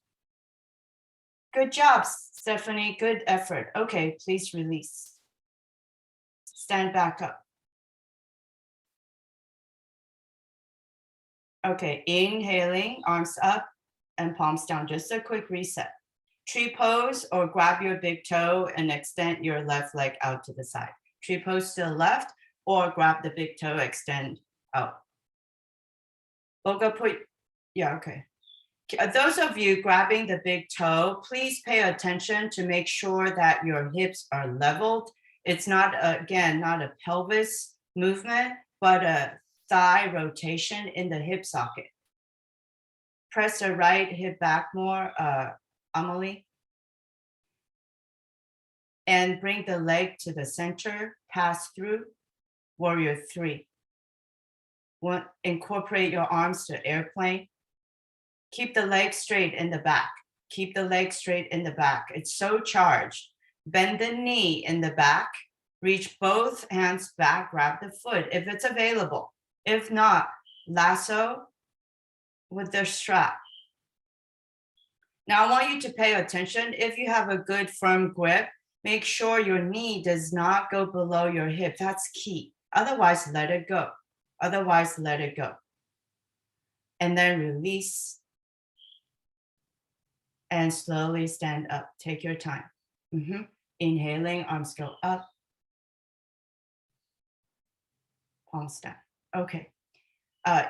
Good job, Stephanie, good effort. Okay, please release. Stand back up. Okay, inhaling, arms up and palms down, just a quick reset. Tree pose or grab your big toe and extend your left leg out to the side. Tree pose to the left or grab the big toe, extend out. Olga, okay. Those of you grabbing the big toe, please pay attention to make sure that your hips are leveled. It's not, again, not a pelvis movement, but a thigh rotation in the hip socket. Press the right hip back more, Amelie. And bring the leg to the center, pass through, warrior 3. Incorporate your arms to airplane. Keep the leg straight in the back. Keep the leg straight in the back. It's so charged. Bend the knee in the back. Reach both hands back, grab the foot if it's available. If not, lasso with the strap. Now I want you to pay attention. If you have a good firm grip, make sure your knee does not go below your hip. That's key. Otherwise, let it go. Otherwise, let it go. And then release. And slowly stand up. Take your time. Inhaling, arms go up. Palms down. Okay.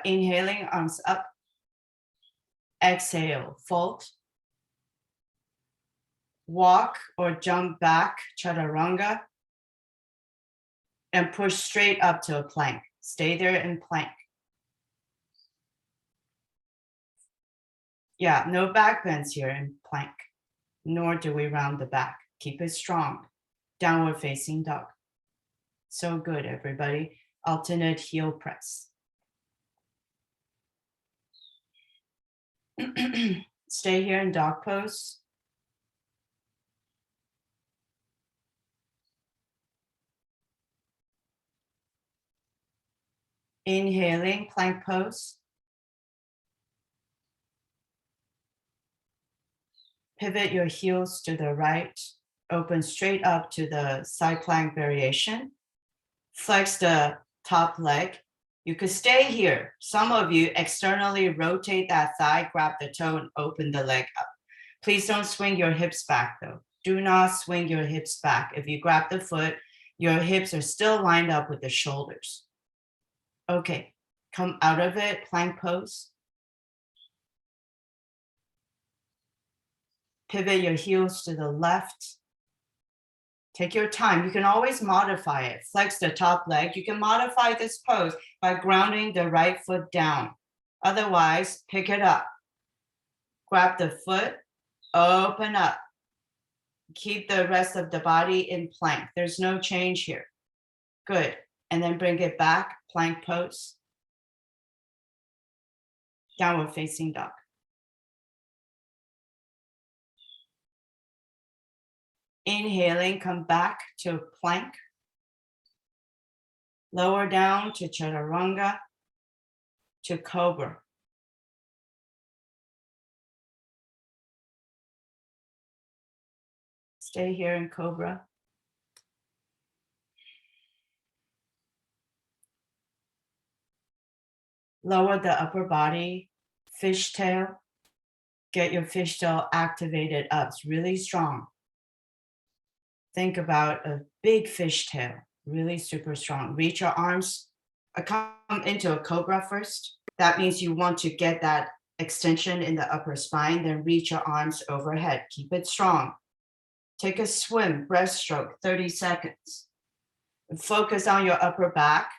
Inhaling, arms up. Exhale, fold. Walk or jump back, chaturanga. And push straight up to a plank. Stay there in plank. Yeah, no back bends here in plank, nor do we round the back. Keep it strong. Downward facing dog. So good, everybody. Alternate heel press. Stay here in dog pose. Inhaling, plank pose. Pivot your heels to the right. Open straight up to the side plank variation. Flex the top leg. You could stay here. Some of you externally rotate that thigh, grab the toe and open the leg up. Please don't swing your hips back though. Do not swing your hips back. If you grab the foot, your hips are still lined up with the shoulders. Okay, come out of it, plank pose. Pivot your heels to the left. Take your time. You can always modify it. Flex the top leg. You can modify this pose by grounding the right foot down. Otherwise, pick it up. Grab the foot, open up. Keep the rest of the body in plank. There's no change here. Good. And then bring it back, plank pose. Downward facing dog. Inhaling, come back to plank. Lower down to chaturanga, to cobra. Stay here in cobra. Lower the upper body, fishtail. Get your fishtail activated up. It's really strong. Think about a big fishtail, really super strong. Reach your arms, come into a cobra first. That means you want to get that extension in the upper spine, then reach your arms overhead. Keep it strong. Take a swim, breaststroke, 30 seconds. Focus on your upper back.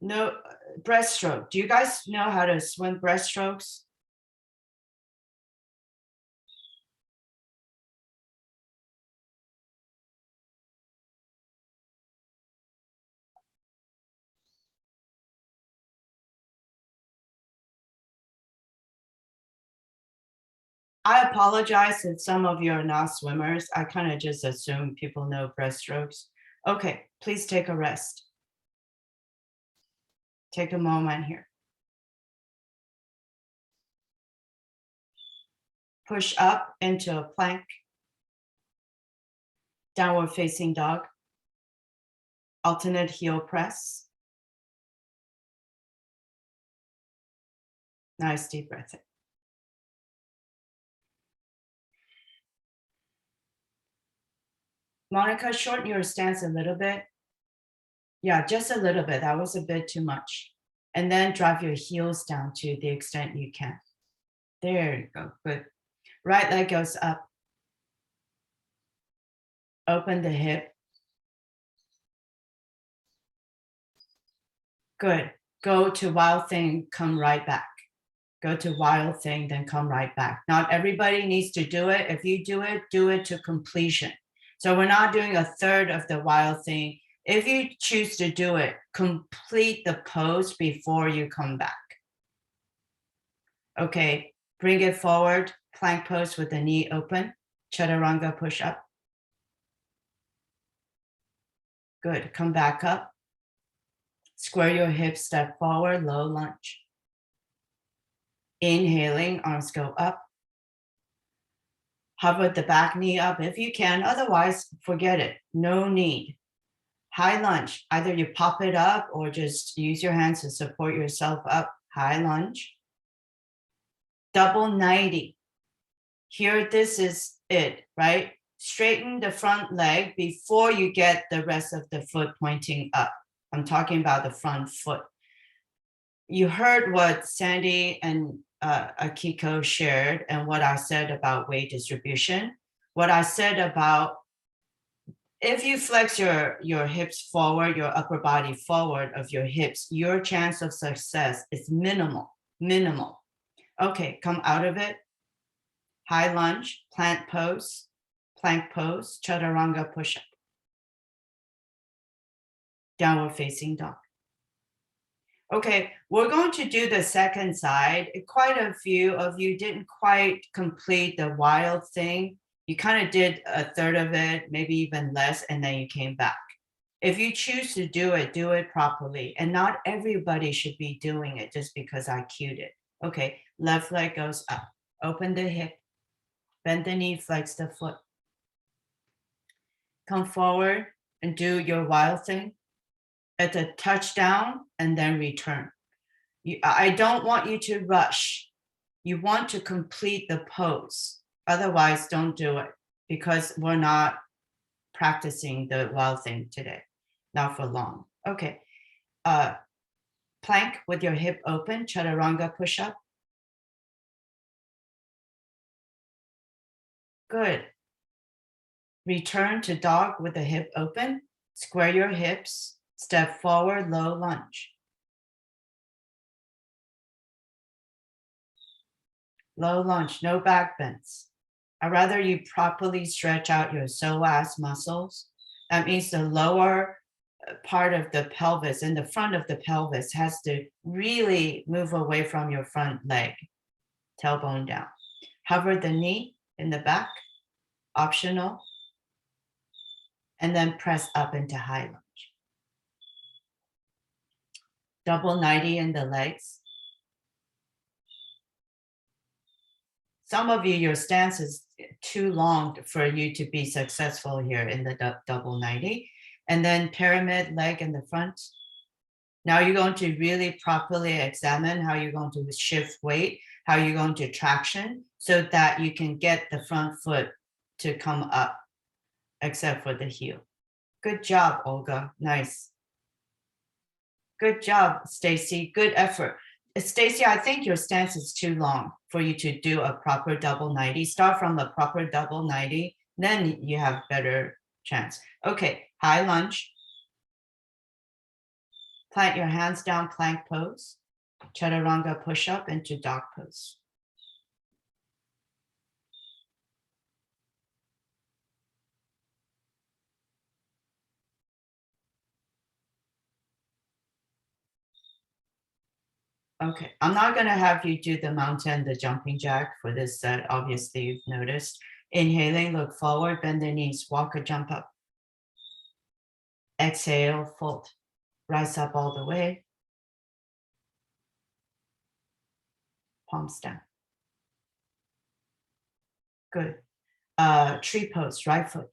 No, breaststroke. Do you guys know how to swim breaststrokes? I apologize if some of you are not swimmers. I kind of just assume people know breaststrokes. Okay, please take a rest. Take a moment here. Push up into a plank. Downward facing dog. Alternate heel press. Nice deep breath in. Monica, shorten your stance a little bit. Yeah, just a little bit. That was a bit too much. And then drive your heels down to the extent you can. There you go. Good. Right leg goes up. Open the hip. Good. Go to wild thing, come right back. Go to wild thing, then come right back. Not everybody needs to do it. If you do it to completion. So we're not doing a third of the wild thing. If you choose to do it, complete the pose before you come back. Okay, bring it forward, plank pose with the knee open, chaturanga push up. Good, come back up. Square your hips, step forward, low lunge. Inhaling, arms go up. Hover the back knee up if you can, otherwise forget it, no need. High lunge, either you pop it up or just use your hands to support yourself up, high lunge. Double 90. Here, this is it, right? Straighten the front leg before you get the rest of the foot pointing up. I'm talking about the front foot. You heard what Sandy and Akiko shared and what I said about weight distribution. What I said about if you flex your hips forward, your upper body forward of your hips, your chance of success is minimal. Okay, come out of it. High lunge, plank pose, chaturanga push-up. Downward facing dog. Okay, we're going to do the second side. Quite a few of you didn't quite complete the wild thing. You kind of did a third of it, maybe even less, and then you came back. If you choose to do it properly. And not everybody should be doing it just because I cued it. Okay, left leg goes up, open the hip, bend the knee, flex the foot. Come forward and do your wild thing at the touchdown and then return. I don't want you to rush. You want to complete the pose. Otherwise, don't do it because we're not practicing the wild thing today, not for long. Okay. Plank with your hip open, chaturanga push-up. Good. Return to dog with the hip open. Square your hips. Step forward, low lunge. Low lunge, no back bends. I'd rather you properly stretch out your psoas muscles. That means the lower part of the pelvis and the front of the pelvis has to really move away from your front leg, tailbone down. Hover the knee in the back, optional. And then press up into high lunge. Double 90 in the legs. Some of you, your stance is too long for you to be successful here in the double 90. And then pyramid leg in the front. Now you're going to really properly examine how you're going to shift weight, how you're going to traction so that you can get the front foot to come up, except for the heel. Good job, Olga. Nice. Good job, Stacy. Good effort. Stacy, I think your stance is too long for you to do a proper double 90. Start from a proper double 90, then you have better chance. Okay, high lunge. Plant your hands down, plank pose. Chaturanga push-up into dog pose. Okay, I'm not going to have you do the mountain, the jumping jack for this set. Obviously, you've noticed. Inhaling, look forward, bend the knees, walk or jump up. Exhale, fold. Rise up all the way. Palms down. Good. Tree pose, right foot.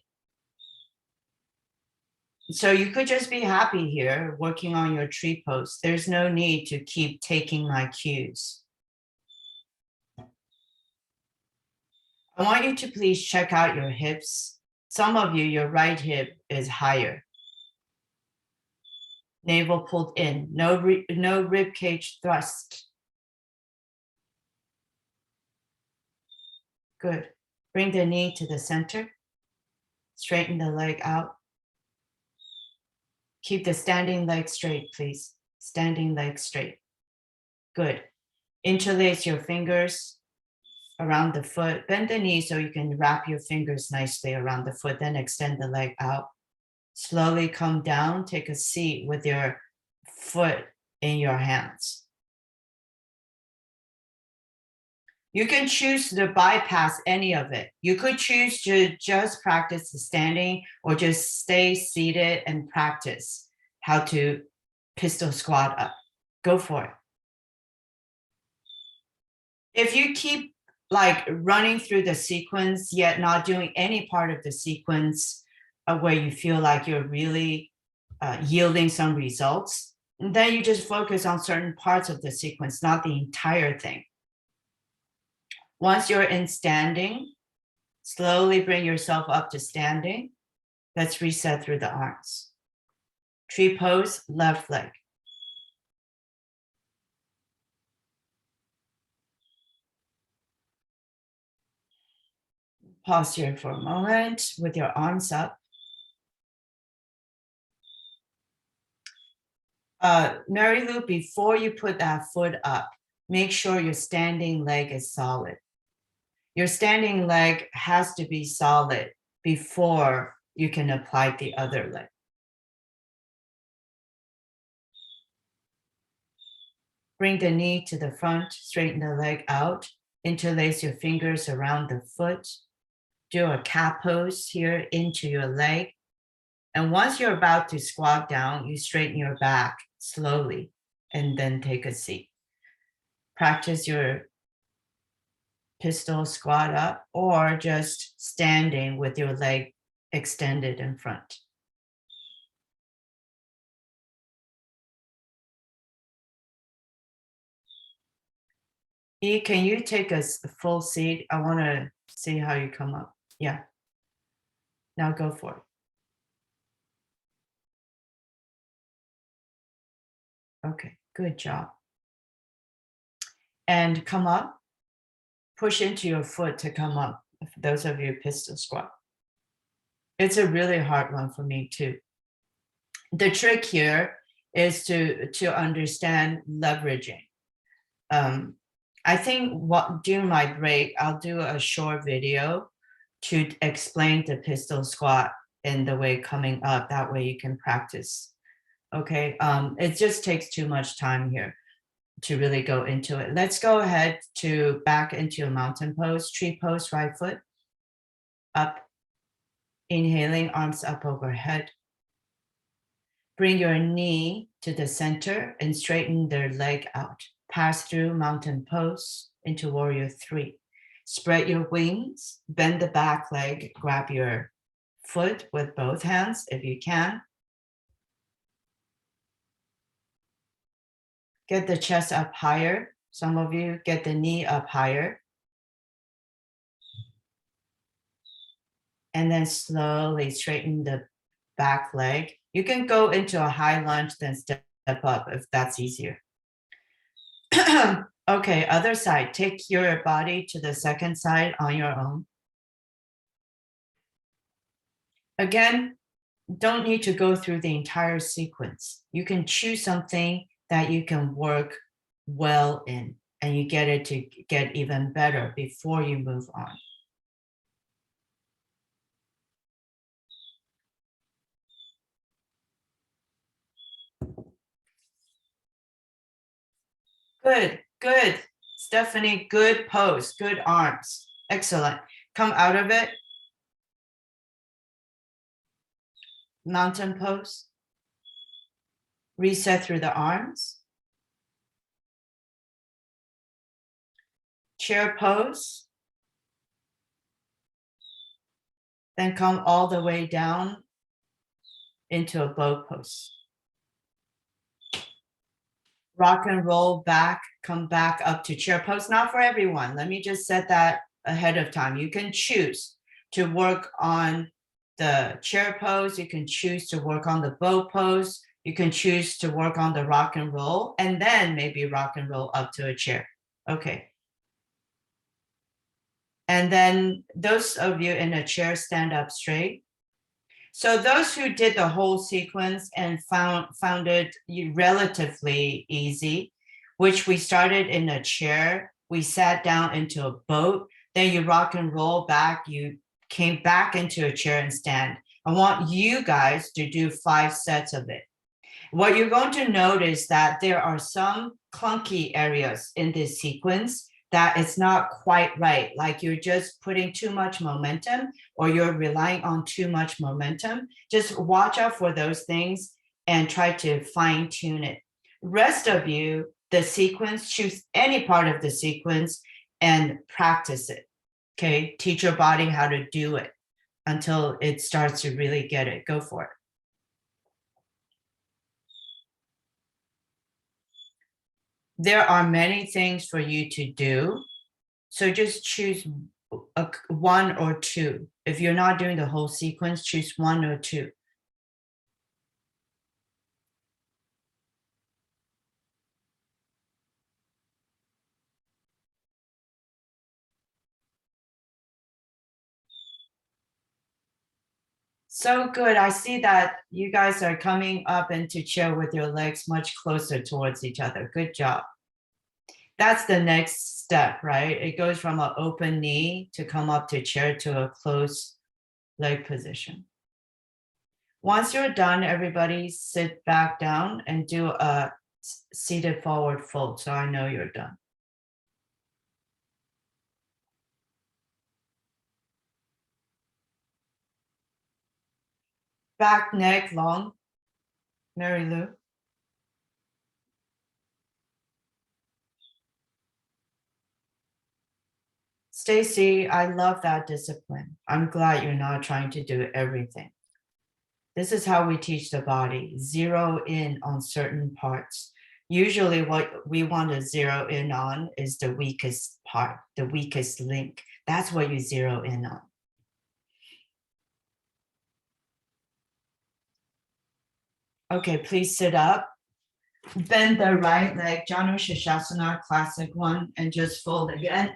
So you could just be happy here working on your tree pose. There's no need to keep taking my cues. I want you to please check out your hips. Some of you, your right hip is higher. Navel pulled in, no rib cage thrust. Good. Bring the knee to the center. Straighten the leg out. Keep the standing leg straight, please. Standing leg straight. Good. Interlace your fingers around the foot. Bend the knee so you can wrap your fingers nicely around the foot, then extend the leg out. Slowly come down, take a seat with your foot in your hands. You can choose to bypass any of it. You could choose to just practice the standing or just stay seated and practice how to pistol squat up. Go for it. If you keep like running through the sequence, yet not doing any part of the sequence where you feel like you're really yielding some results, then you just focus on certain parts of the sequence, not the entire thing. Once you're in standing, slowly bring yourself up to standing. Let's reset through the arms. Tree pose, left leg. Pause here for a moment with your arms up. Mary Lou, before you put that foot up, make sure your standing leg is solid. Your standing leg has to be solid before you can apply the other leg. Bring the knee to the front, straighten the leg out, interlace your fingers around the foot. Do a cat pose here into your leg. And once you're about to squat down, you straighten your back slowly and then take a seat. Practice your pistol squat up or just standing with your leg extended in front. E, can you take a full seat? I want to see how you come up. Yeah. Now go for it. Okay, good job. And come up. Push into your foot to come up. For those of you pistol squat. It's a really hard one for me too. The trick here is to understand leveraging. I think during my break, I'll do a short video to explain the pistol squat in the way coming up. That way you can practice. Okay, it just takes too much time here to really go into it. Let's go ahead to back into a mountain pose, tree pose, right foot up. Inhaling, arms up overhead. Bring your knee to the center and straighten their leg out. Pass through mountain pose into warrior 3. Spread your wings, bend the back leg, grab your foot with both hands if you can. Get the chest up higher. Some of you get the knee up higher. And then slowly straighten the back leg. You can go into a high lunge, then step up if that's easier. Okay, other side. Take your body to the second side on your own. Again, don't need to go through the entire sequence. You can choose something that you can work well in, and you get it to get even better before you move on. Good, good. Stephanie, good pose, good arms. Excellent. Come out of it. Mountain pose. Reset through the arms. Chair pose. Then come all the way down into a bow pose. Rock and roll back, come back up to chair pose. Not for everyone. Let me just set that ahead of time. You can choose to work on the chair pose. You can choose to work on the bow pose. You can choose to work on the rock and roll, and then maybe rock and roll up to a chair. Okay. And then those of you in a chair, stand up straight. So those who did the whole sequence and found it relatively easy, which we started in a chair, we sat down into a boat, then you rock and roll back, you came back into a chair and stand. I want you guys to do 5 sets of it. What you're going to notice that there are some clunky areas in this sequence that it's not quite right, like you're just putting too much momentum or you're relying on too much momentum. Just watch out for those things and try to fine tune it. Rest of you, the sequence, choose any part of the sequence and practice it, okay? Teach your body how to do it until it starts to really get it. Go for it. There are many things for you to do. So just choose 1 or 2. If you're not doing the whole sequence, choose 1 or 2. So good. I see that you guys are coming up into chair with your legs much closer towards each other. Good job. That's the next step, right? It goes from an open knee to come up to chair to a closed leg position. Once you're done, everybody sit back down and do a seated forward fold. So I know you're done. back, neck, long. Mary Lou. Stacy, I love that discipline. I'm glad you're not trying to do everything. This is how we teach the body. Zero in on certain parts. Usually what we want to zero in on is the weakest part, the weakest link. That's what you zero in on. Okay, please sit up. Bend the right leg, Janu Shashasana, classic one, and just fold again.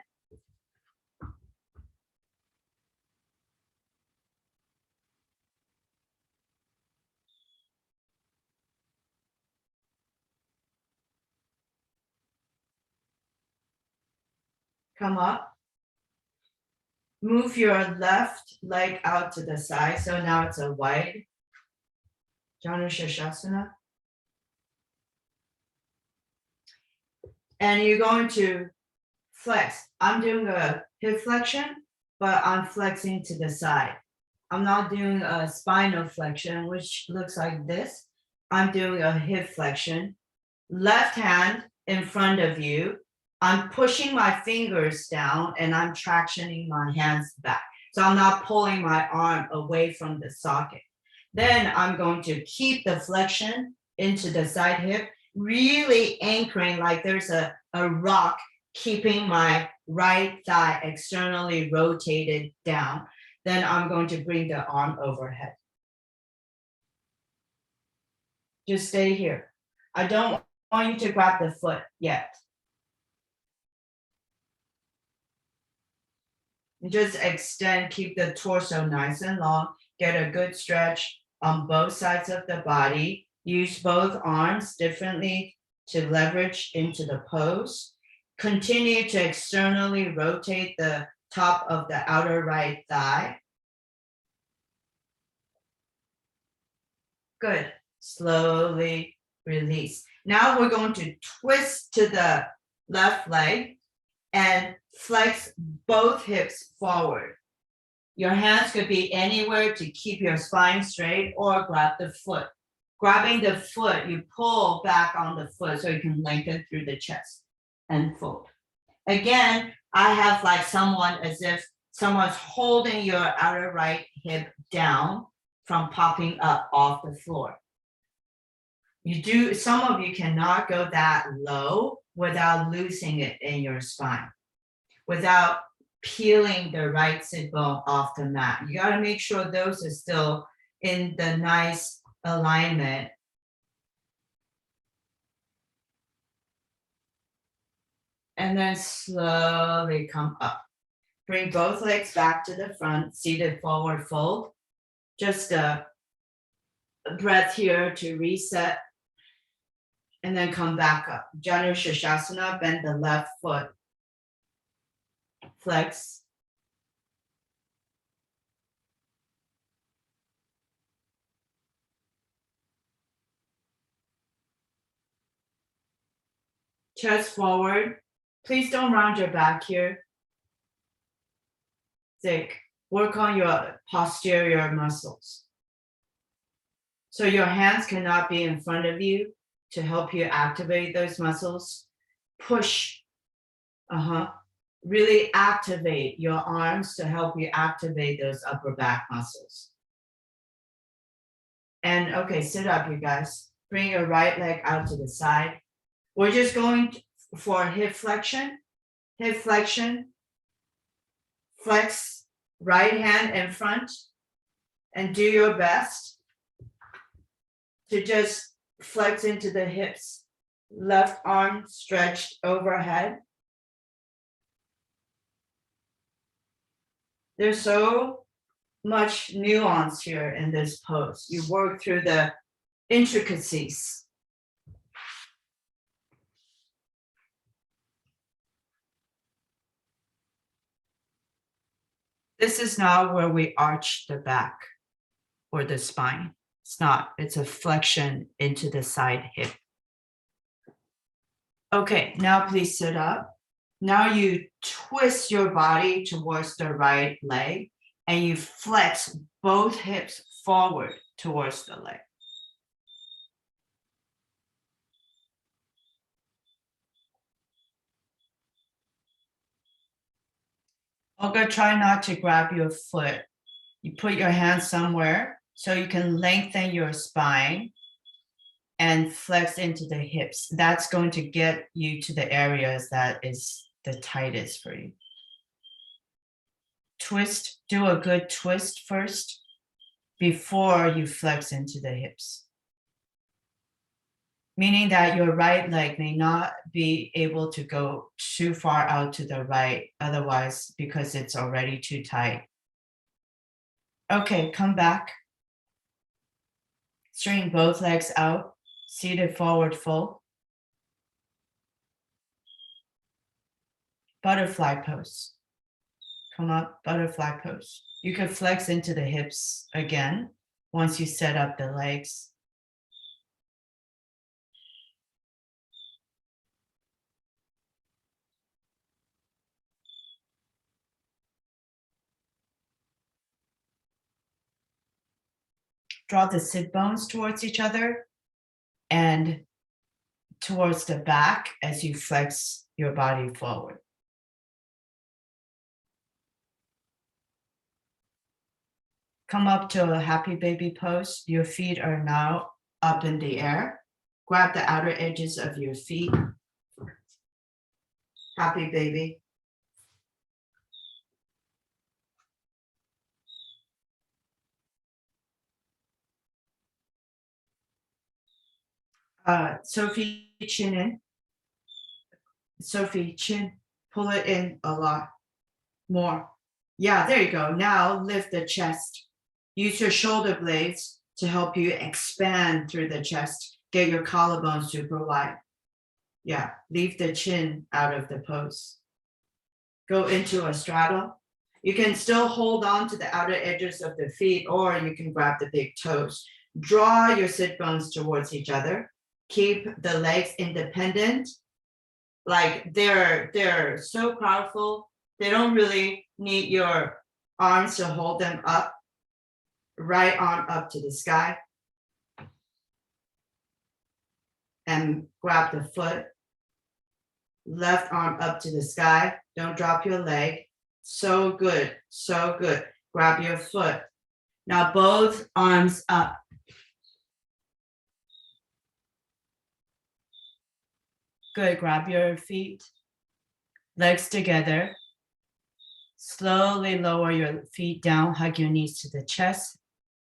Come up. Move your left leg out to the side. So now it's a wide Janu Shashasana. And you're going to flex. I'm doing a hip flexion, but I'm flexing to the side. I'm not doing a spinal flexion, which looks like this. I'm doing a hip flexion. Left hand in front of you. I'm pushing my fingers down and I'm tractioning my hands back. So I'm not pulling my arm away from the socket. Then I'm going to keep the flexion into the side hip, really anchoring like there's a rock keeping my right thigh externally rotated down. Then I'm going to bring the arm overhead. Just stay here. I don't want you to grab the foot yet. Just extend, keep the torso nice and long, get a good stretch on both sides of the body. Use both arms differently to leverage into the pose. Continue to externally rotate the top of the outer right thigh. Good. Slowly release. Now we're going to twist to the left leg and flex both hips forward. Your hands could be anywhere to keep your spine straight or grab the foot. Grabbing the foot, you pull back on the foot so you can lengthen through the chest and fold. Again, I have like someone as if someone's holding your outer right hip down from popping up off the floor. Some of you cannot go that low without losing it in your spine, without peeling the right sit bone off the mat. You got to make sure those are still in the nice alignment. And then slowly come up. Bring both legs back to the front, seated forward fold. Just a breath here to reset. And then come back up. Janu Shashasana, bend the left foot. Flex. Chest forward. Please don't round your back here. Thick. Work on your posterior muscles. So your hands cannot be in front of you to help you activate those muscles. Push. Really activate your arms to help you activate those upper back muscles. And okay, sit up, you guys. Bring your right leg out to the side. We're just going for hip flexion. Hip flexion. Flex right hand in front and do your best to just flex into the hips. Left arm stretched overhead. There's so much nuance here in this pose. You work through the intricacies. This is not where we arch the back or the spine. It's not, it's a flexion into the side hip. Okay, now please sit up. Now you twist your body towards the right leg and you flex both hips forward towards the leg. Olga, try not to grab your foot. You put your hand somewhere so you can lengthen your spine and flex into the hips. That's going to get you to the areas that is the tightest for you. Twist, do a good twist first before you flex into the hips. Meaning that your right leg may not be able to go too far out to the right, otherwise, because it's already too tight. Okay, come back. Straighten both legs out, seated forward fold. Butterfly pose. Come up, butterfly pose. You can flex into the hips again once you set up the legs. Draw the sit bones towards each other and towards the back as you flex your body forward. Come up to a happy baby pose. Your feet are now up in the air. Grab the outer edges of your feet. Happy baby. Sophie, chin in. Sophie, chin, pull it in a lot more. Yeah, there you go. Now lift the chest. Use your shoulder blades to help you expand through the chest. Get your collarbones super wide. Yeah, leave the chin out of the pose. Go into a straddle. You can still hold on to the outer edges of the feet, or you can grab the big toes. Draw your sit bones towards each other. Keep the legs independent. Like they're so powerful. They don't really need your arms to hold them up. Right arm up to the sky. And grab the foot. Left arm up to the sky. Don't drop your leg. So good, so good. Grab your foot. Now both arms up. Good, grab your feet. Legs together. Slowly lower your feet down, hug your knees to the chest,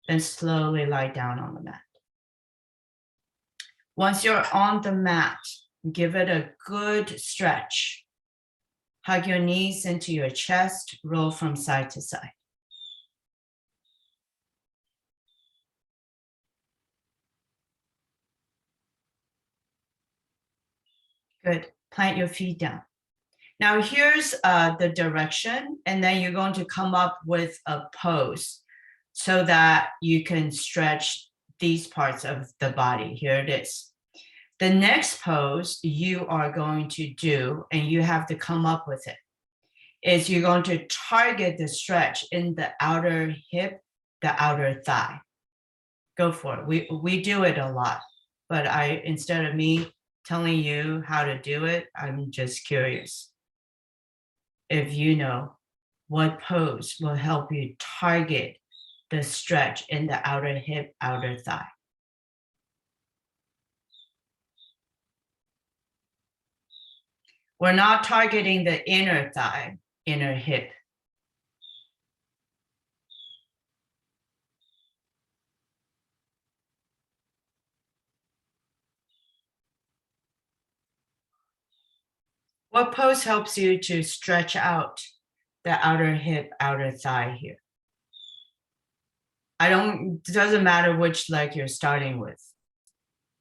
then slowly lie down on the mat. Once you're on the mat, give it a good stretch. Hug your knees into your chest, roll from side to side. Good, plant your feet down. Now here's the direction, and then you're going to come up with a pose so that you can stretch these parts of the body. Here it is. The next pose you are going to do, and you have to come up with it, is you're going to target the stretch in the outer hip, the outer thigh. Go for it. We do it a lot, but instead of me telling you how to do it, I'm just curious if you know what pose will help you target the stretch in the outer hip, outer thigh. We're not targeting the inner thigh, inner hip. What pose helps you to stretch out the outer hip, outer thigh here? It doesn't matter which leg you're starting with,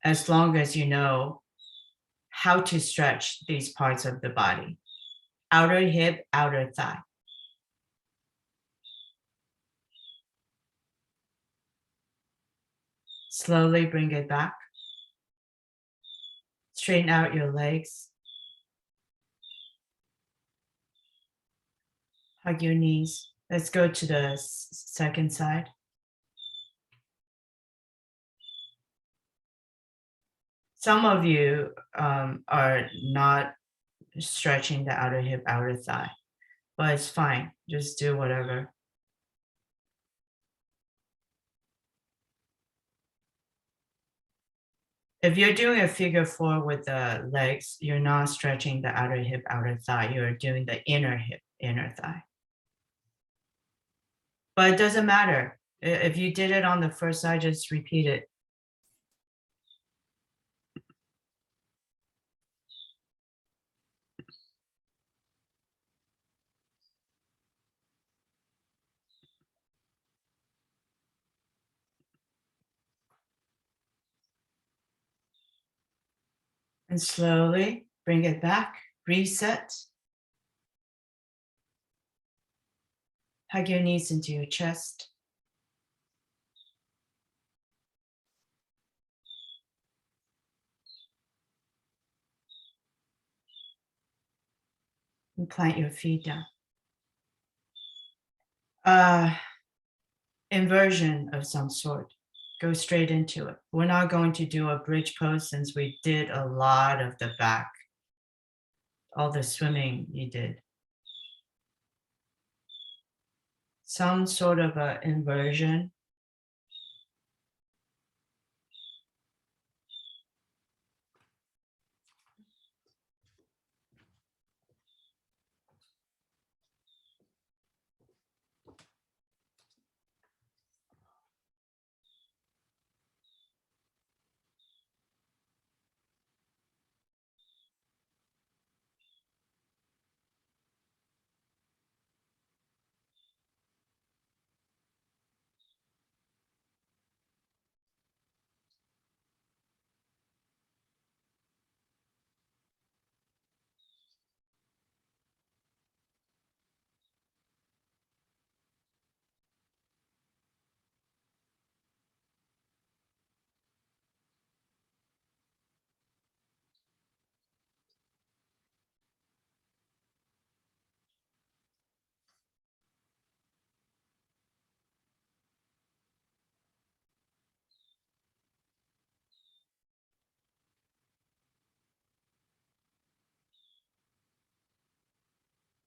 as long as you know how to stretch these parts of the body. Outer hip, outer thigh. Slowly bring it back. Straighten out your legs. Hug your knees. Let's go to the second side. some of you are not stretching the outer hip, outer thigh, but it's fine. Just do whatever. If you're doing a figure 4 with the legs, you're not stretching the outer hip, outer thigh. You're doing the inner hip, inner thigh. But it doesn't matter. If you did it on the first side, just repeat it. And slowly bring it back, reset. Hug your knees into your chest. And plant your feet down. Inversion of some sort. Go straight into it. We're not going to do a bridge pose since we did a lot of the back, all the swimming you did. Some sort of an inversion.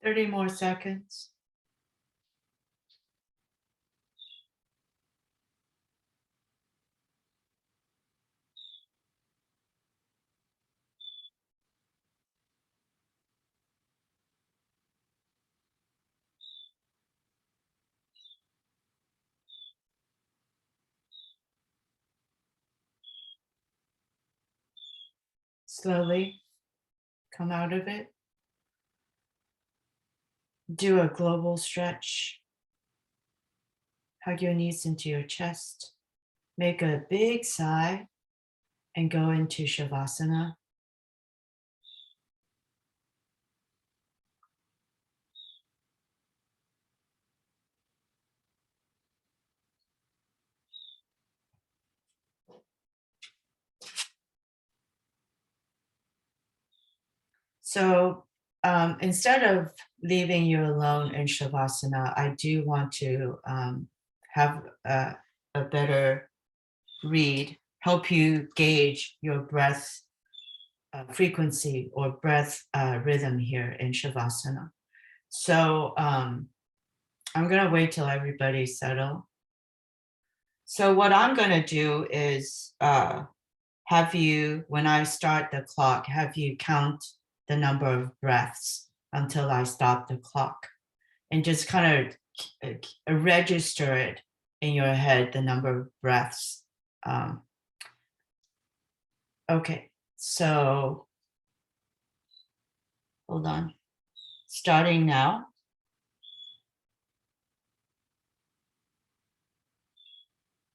Thirty more seconds. Slowly come out of it. Do a global stretch. Hug your knees into your chest. Make a big sigh and go into Shavasana. So instead of leaving you alone in Shavasana, I do want to have a better read, help you gauge your breath frequency or breath rhythm here in Shavasana. So I'm going to wait till everybody settle. So what I'm going to do is have you, when I start the clock, have you count the number of breaths until I stop the clock, and just kind of register it in your head, the number of breaths. Okay, so hold on. Starting now.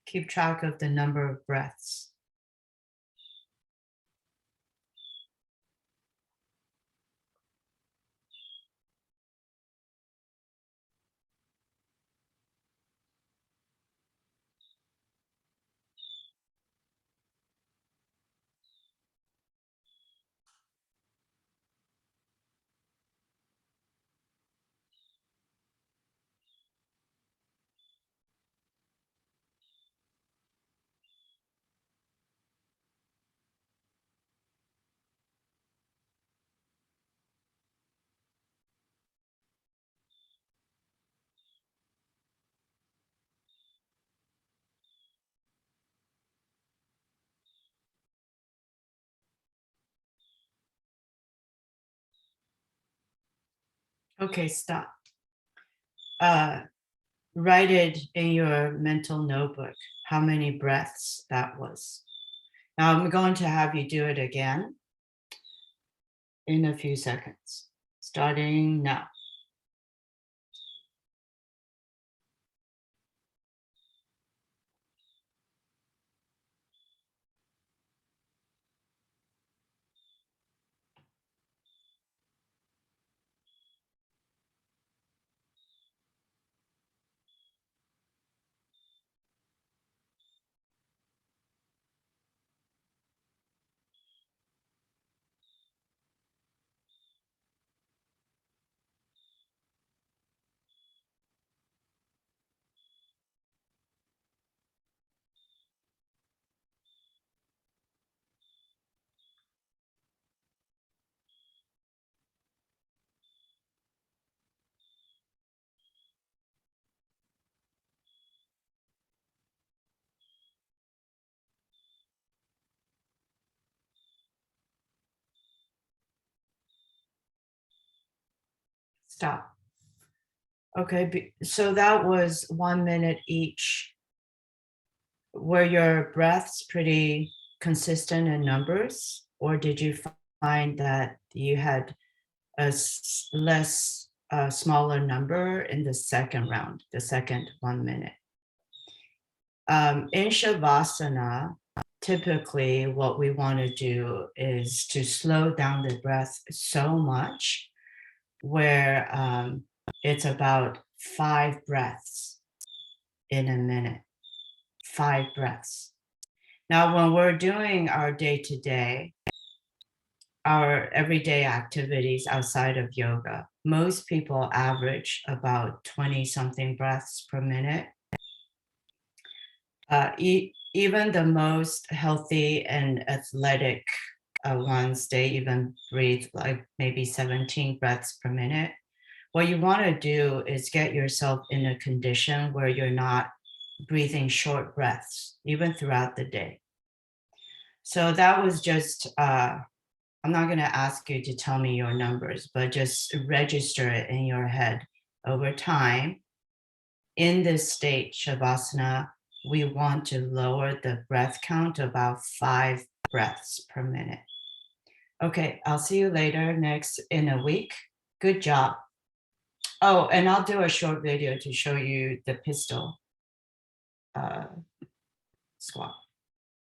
Keep track of the number of breaths. Okay, stop. Write it in your mental notebook, how many breaths that was. Now I'm going to have you do it again in a few seconds, starting now. Stop. Okay, so that was 1 minute each. Were your breaths pretty consistent in numbers, or did you find that you had a smaller number in the second round, the second 1 minute? In Shavasana, typically what we want to do is to slow down the breath so much where it's about 5 breaths in a minute, 5 breaths. Now, when we're doing our day-to-day, our everyday activities outside of yoga, most people average about 20-something breaths per minute. Even the most healthy and athletic ones, they even breathe like maybe 17 breaths per minute. What you want to do is get yourself in a condition where you're not breathing short breaths, even throughout the day. So that was just, I'm not going to ask you to tell me your numbers, but just register it in your head over time. In this state, Shavasana, we want to lower the breath count to about 5 breaths per minute. Okay, I'll see you later in a week. Good job. Oh, and I'll do a short video to show you the pistol squat.